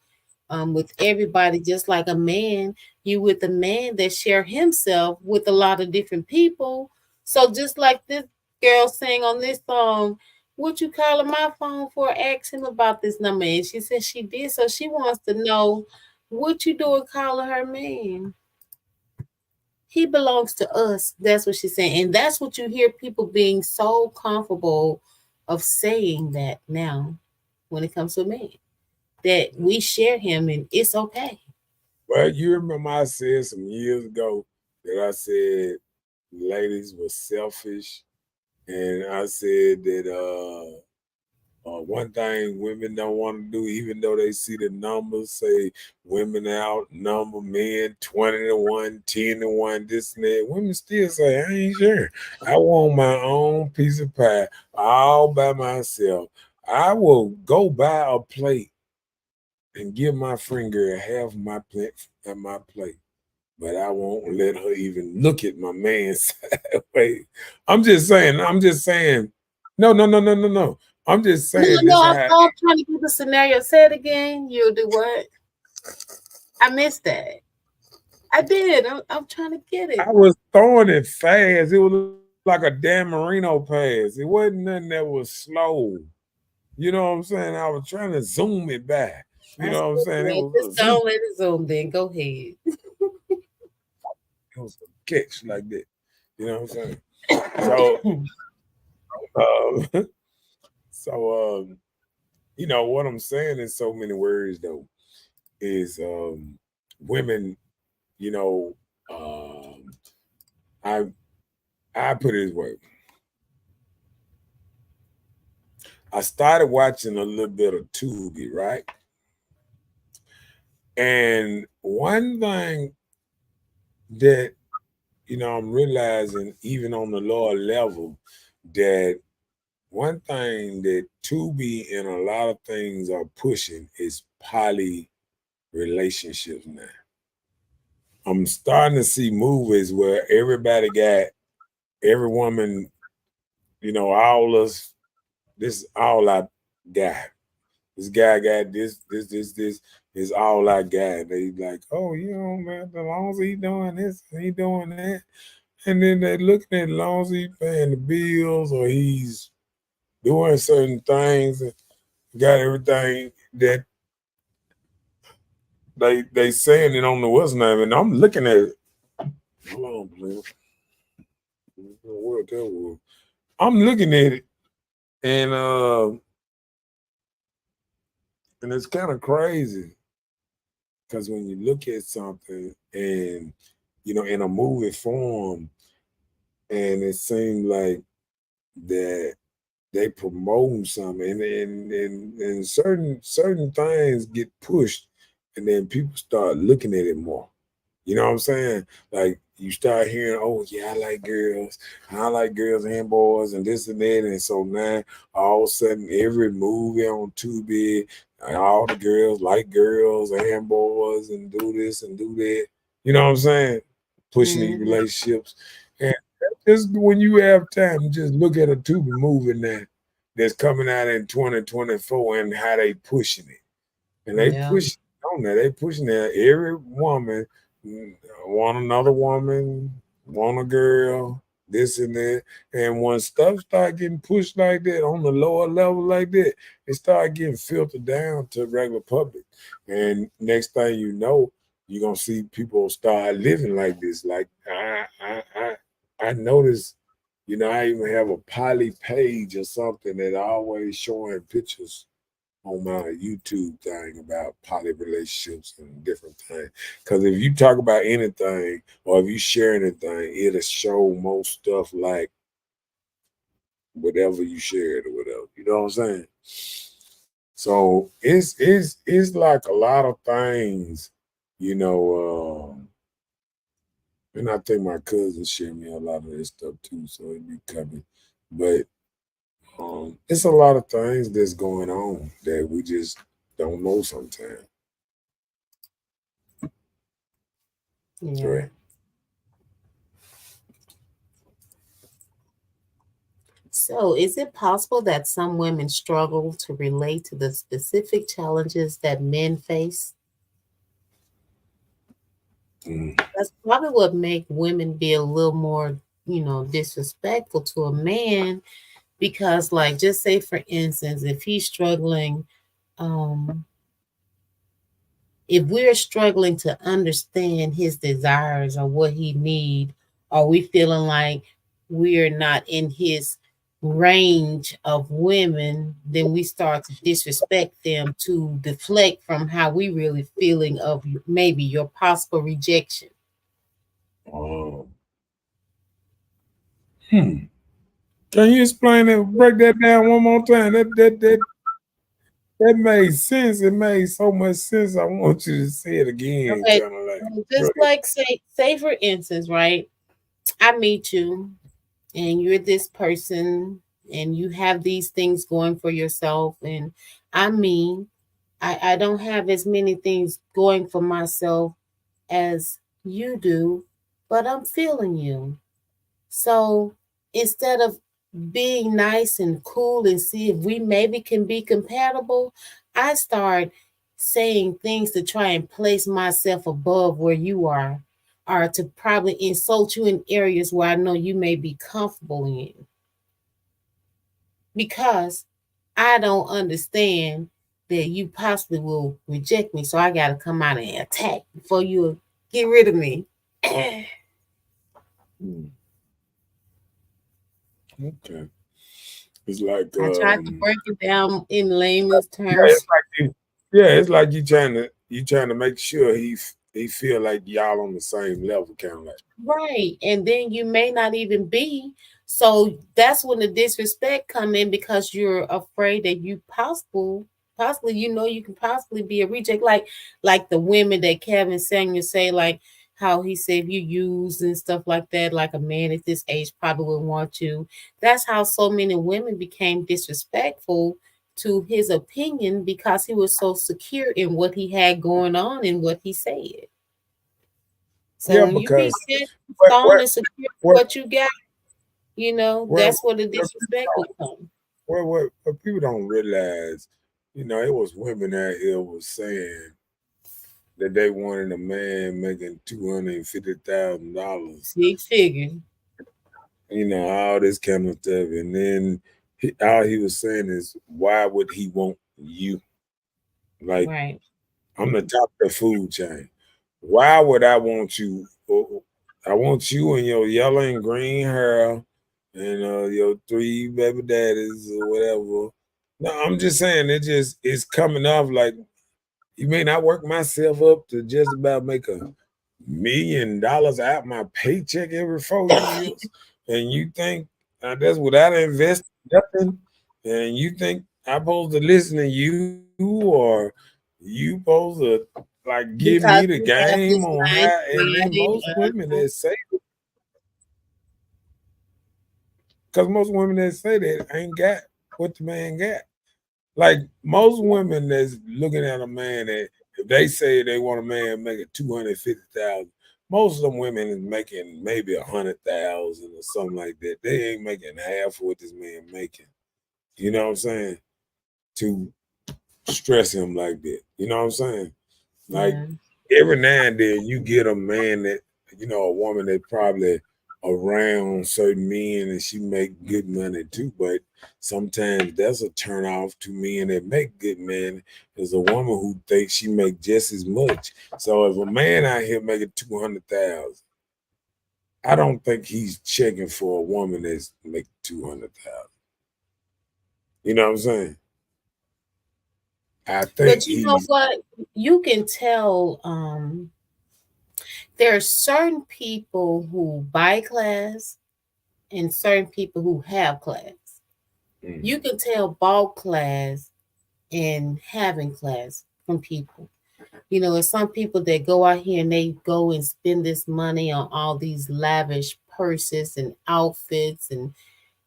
with everybody, just like a man, you with a man that share himself with a lot of different people. So just like this girl sang on this song, what you calling my phone for? Ask him about this number. And she said she did. So she wants to know what you doing calling her man. He belongs to us. That's what she's saying. And that's what you hear people being so comfortable of saying that now when it comes to a man. That we share him and it's okay. well, you remember I said some years ago that I said ladies were selfish, and I said that one thing women don't want to do, even though they see the numbers say women outnumber men 20 to 1, 10 to 1, this and that, women still say, I ain't sure. I want my own piece of pie all by myself. I will go buy a plate and give my friend girl half my plate at my plate. But I won't let her even look at my man sideways. I'm just saying, no, no, no, no, no, no. I'm just No, saying no, this I'm, how I'm trying to get the scenario. Say it again. You'll do what? I missed that. I did. I'm trying to get it. I was throwing it fast. It was like a Dan Marino pass. It wasn't nothing that was slow. You know what I'm saying? I was trying to zoom it back. You know That's what I'm good. saying? It Well, was a just zoom. don't let it zoom. Then go ahead. It was a catch like that. You know what I'm saying? So, uh, so what I'm saying in so many words though is women, you know, I I put it this way. I started watching a little bit of Tubi, right? And one thing that I'm realizing even on the lower level that one thing that Tubi and a lot of things are pushing is poly relationships now. I'm starting to see movies where every woman, all us, this all I got. This guy got this is all I got. They like, oh, man, as long as he doing this, he doing that. And then they looking at as long as he paying the bills or he's doing certain things and got everything that they saying it on the what's name. And I'm looking at it. Hold on, please. What that was. I'm looking at it and it's kind of crazy because when you look at something and in a movie form and it seems like that they promoting something, and certain things get pushed, and then people start looking at it more. You know what I'm saying? Like you start hearing, oh yeah, I like girls and boys, and this and that, and so now all of a sudden every movie on Tubi, all the girls like girls and boys, and do this and do that. You know what I'm saying? Pushing these Mhm. relationships, and just when you have time, just look at a Tubi movie now that's coming out in 2024 and how they pushing it. And they Yeah. push on there. They pushing there. Every woman want another woman, want a girl, this and that. And when stuff start getting pushed like that on the lower level like that, it start getting filtered down to regular public. And next thing you know, you're gonna see people start living like this. Like I noticed, I even have a poly page or something that always showing pictures on my YouTube thing about poly relationships and different things. Because if you talk about anything or if you share anything, it'll show most stuff like whatever you shared or whatever. You know what I'm saying? So it's like a lot of things, you know. And I think my cousins share me a lot of this stuff too, so it be coming. But it's a lot of things that's going on that we just don't know sometimes. Yeah. Right. So, is it possible that some women struggle to relate to the specific challenges that men face? Mm. That's probably what make women be a little more, disrespectful to a man because, like, just say for instance, if he's struggling, um, if we're struggling to understand his desires or what he need, are we feeling like we're not in his range of women, then we start to disrespect them to deflect from how we really feeling of maybe your possible rejection. Um, hmm. Can you explain it? Break that down one more time. That made sense. It made so much sense. I want you to say it again, Okay, kind of like. so Go just ahead. like say for instance, right? I meet you and you're this person and you have these things going for yourself, and I mean I don't have as many things going for myself as you do, but I'm feeling you. So instead of being nice and cool and see if we maybe can be compatible, I start saying things to try and place myself above where you are, or to probably insult you in areas where I know you may be comfortable in, because I don't understand that you possibly will reject me. So I got to come out and attack before you get rid of me. I Hmm. Okay. It's like tried to break it down in layman's yeah, it's terms. like it's like you trying to make sure he feel like y'all on the same level, kind of like. Right. And then you may not even be. So that's when the disrespect come in, because you're afraid that possibly you can possibly be a reject, like the women that Kevin Samuel say, like how he said if you use and stuff like that, like a man at this age probably would want you. That's how so many women became disrespectful to his opinion, because he was so secure in what he had going on and what he said. So Yeah, when you be because set what stone what and secure in what what you got, what that's where the what disrespect will come. what people don't realize, it was women out here was saying that they wanted a man making $250,000, Six figure. all this kind of stuff. And then all he was saying is, why would he want you? Like, Right. I'm the top of the food chain. Why would I want you? I want you and your yellow and green hair and your three baby daddies or whatever. No, I'm just saying it's coming off like you may not work myself up to just about make $1 million out my paycheck every 4 years, and you think that's without investing nothing. And you think I'm supposed to listen to you, or you supposed to like give me the Because you have game this on how? nice And then body. most women that say, because most women that say that ain't got what the man got. Like most women that's looking at a man that if they say they want a man making 250,000, most of them women is making maybe 100,000 or something like that. They ain't making half of what this man making. You know what I'm saying? To stress him like that. You know what I'm saying? Like Yeah. every now and then you get a man that, a woman that probably around certain men and she make good money too, but sometimes that's a turn off to men that make good money is a woman who thinks she make just as much. So if a man out here making 200,000, I don't think he's checking for a woman that's make 200,000. You know what I'm saying? I think But you know he's what? You can tell there are certain people who buy class and certain people who have class. You mm, can tell bought class and having class from people. You know, it's some people that go out here and they go and spend this money on all these lavish purses and outfits and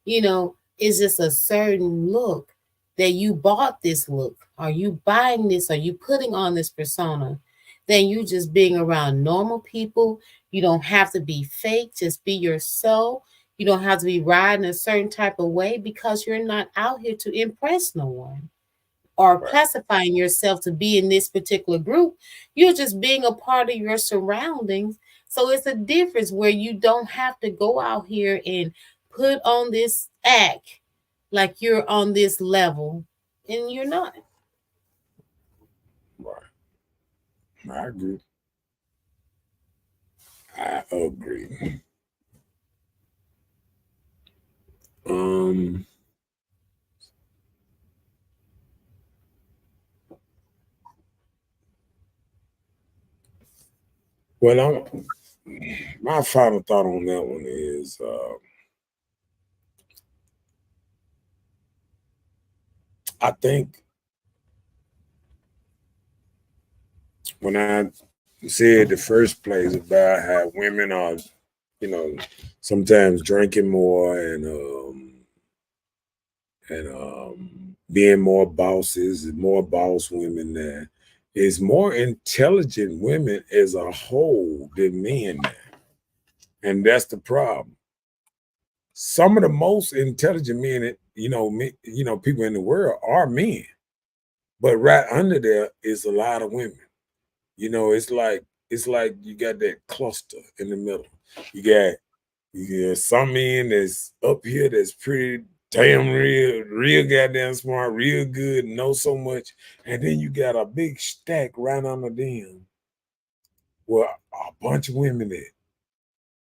you know, it's just a certain look that you bought this look. Are you buying this? Are you putting on this persona? Then you just being around normal people. You don't have to be fake, just be yourself. You don't have to be riding a certain type of way because you're not out here to impress no one or right, classifying yourself to be in this particular group. You're just being a part of your surroundings. So it's a difference where you don't have to go out here and put on this act like you're on this level and you're not. right. I agree. I agree. Um, well, my final thought on that one is, I think when I said the first place about how women are, you know, sometimes drinking more and being more bosses and more boss women now, is more intelligent women as a whole than men now, and that's the problem. Some of the most intelligent men, people in the world are men, but right under there is a lot of women. It's like you got that cluster in the middle. You got some men that's up here that's pretty damn real goddamn smart, real good, know so much, and then you got a big stack right under them. Well, a bunch of women that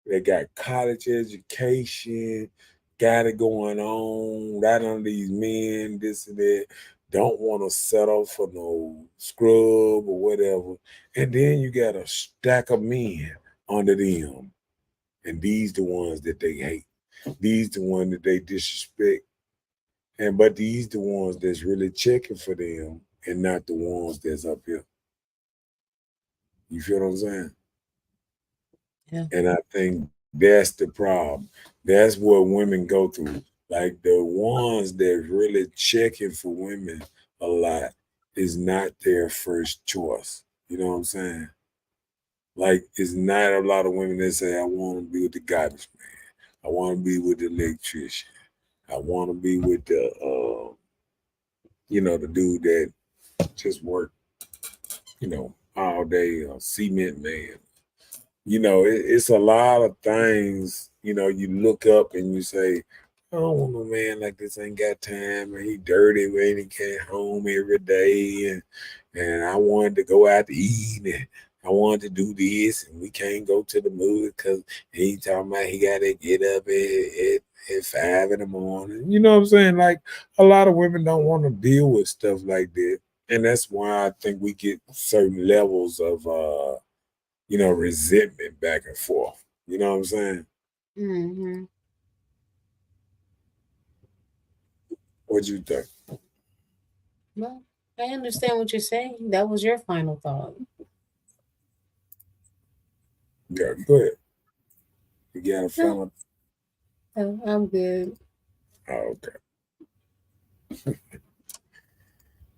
they got college education, got it going on, right under these men, this and that, don't want to settle for no scrub or whatever. And then you got a stack of men under them. And these the ones that they hate. These the ones that they disrespect. But these the ones that's really checking for them and not the ones that's up here. You feel what I'm saying? Yeah. And I think that's the problem. That's what women go through. Like the ones that really checking for women a lot is not their first choice. You know what I'm saying? Like it's not a lot of women that say, I want to be with the garbage man. I want to be with the electrician. I want to be with the dude that just work, all day, cement man. It's a lot of things, you look up and you say, I don't want no man like this ain't got time and he dirty when he came home every day and I wanted to go out to eat and I wanted to do this and we can't go to the movie because he talking about he gotta get up at 5 in the morning. You know what I'm saying? Like a lot of women don't want to deal with stuff like that. And that's why I think we get certain levels of resentment back and forth. You know what I'm saying? Mm-hmm. What you think? Well, I understand what you're saying. That was your final thought. Yeah, go ahead. You got a No, final? I'm good. Oh, okay.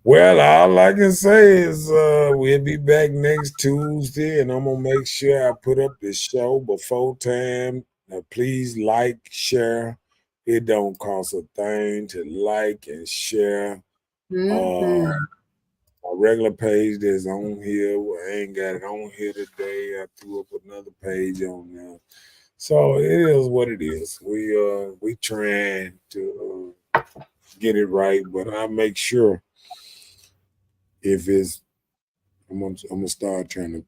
Well, all I can say is we'll be back next Tuesday, and I'm gonna make sure I put up the show before time. Now, please like, share. It don't cost a thing to like and share. Uh, Mm-hmm. my regular page that's on here, I ain't got it on here today. I threw up another page on there, so it is what it is. We trying to get it right, but I make sure if it's I'm gonna start trying to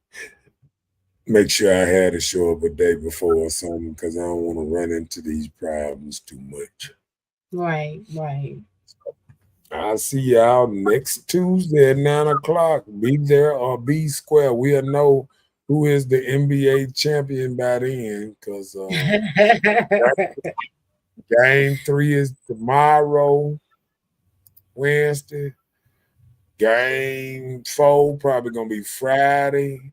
make sure I had a show up a day before or something because I don't want to run into these problems too much. Right, right. I'll see y'all next Tuesday at 9 o'clock. Be there or be square. We'll know who is the NBA champion by then because game 3 is tomorrow, Wednesday. Game 4 probably gonna be Friday,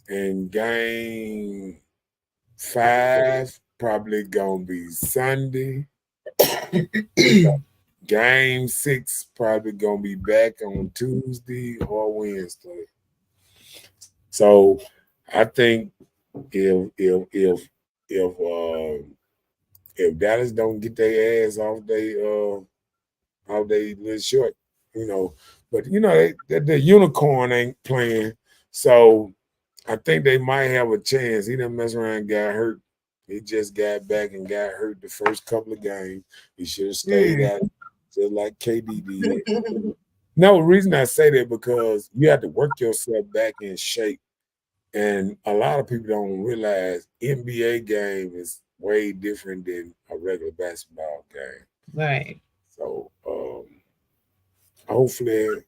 and game 5 probably gonna be Sunday. Game 6 probably gonna be back on Tuesday or Wednesday. So I think if Dallas don't get their ass off they little short, but the unicorn ain't playing, so I think they might have a chance. He done mess around and got hurt. He just got back and got hurt the first couple of games. He should have stayed out just like KD did. No, the reason I say that because you have to work yourself back in shape. And a lot of people don't realize NBA game is way different than a regular basketball game. Right. So hopefully,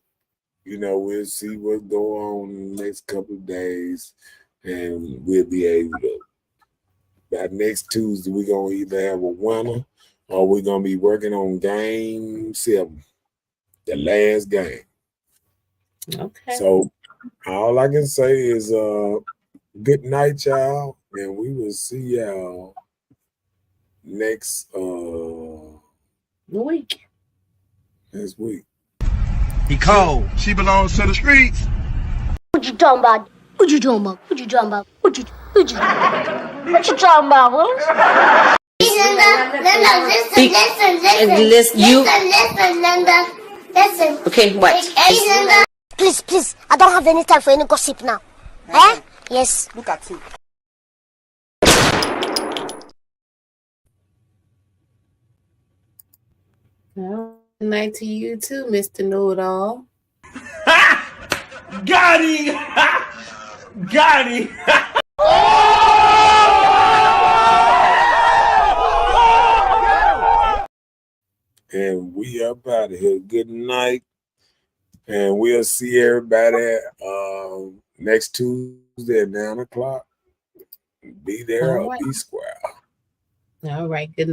we'll see what go on in the next couple of days, and we'll be able to. By next Tuesday, we're gonna either have a winner or we're gonna be working on game 7, the last game. Okay. So all I can say is good night, y'all, and we will see y'all next Week. next week. He cold. She belongs to the streets. What you talking about? What you talking about? What you talking about? What you talking about? What? Listen, Linda. Listen. Okay, what? Please, I don't have any time for any gossip now. Eh? Yes. Look at you. Well, good night to you too, Mr. Knowitall. Got him! Got him! And we up out of here. Good night. And we'll see everybody next Tuesday at 9 o'clock. Be there or be square. All right. Good night.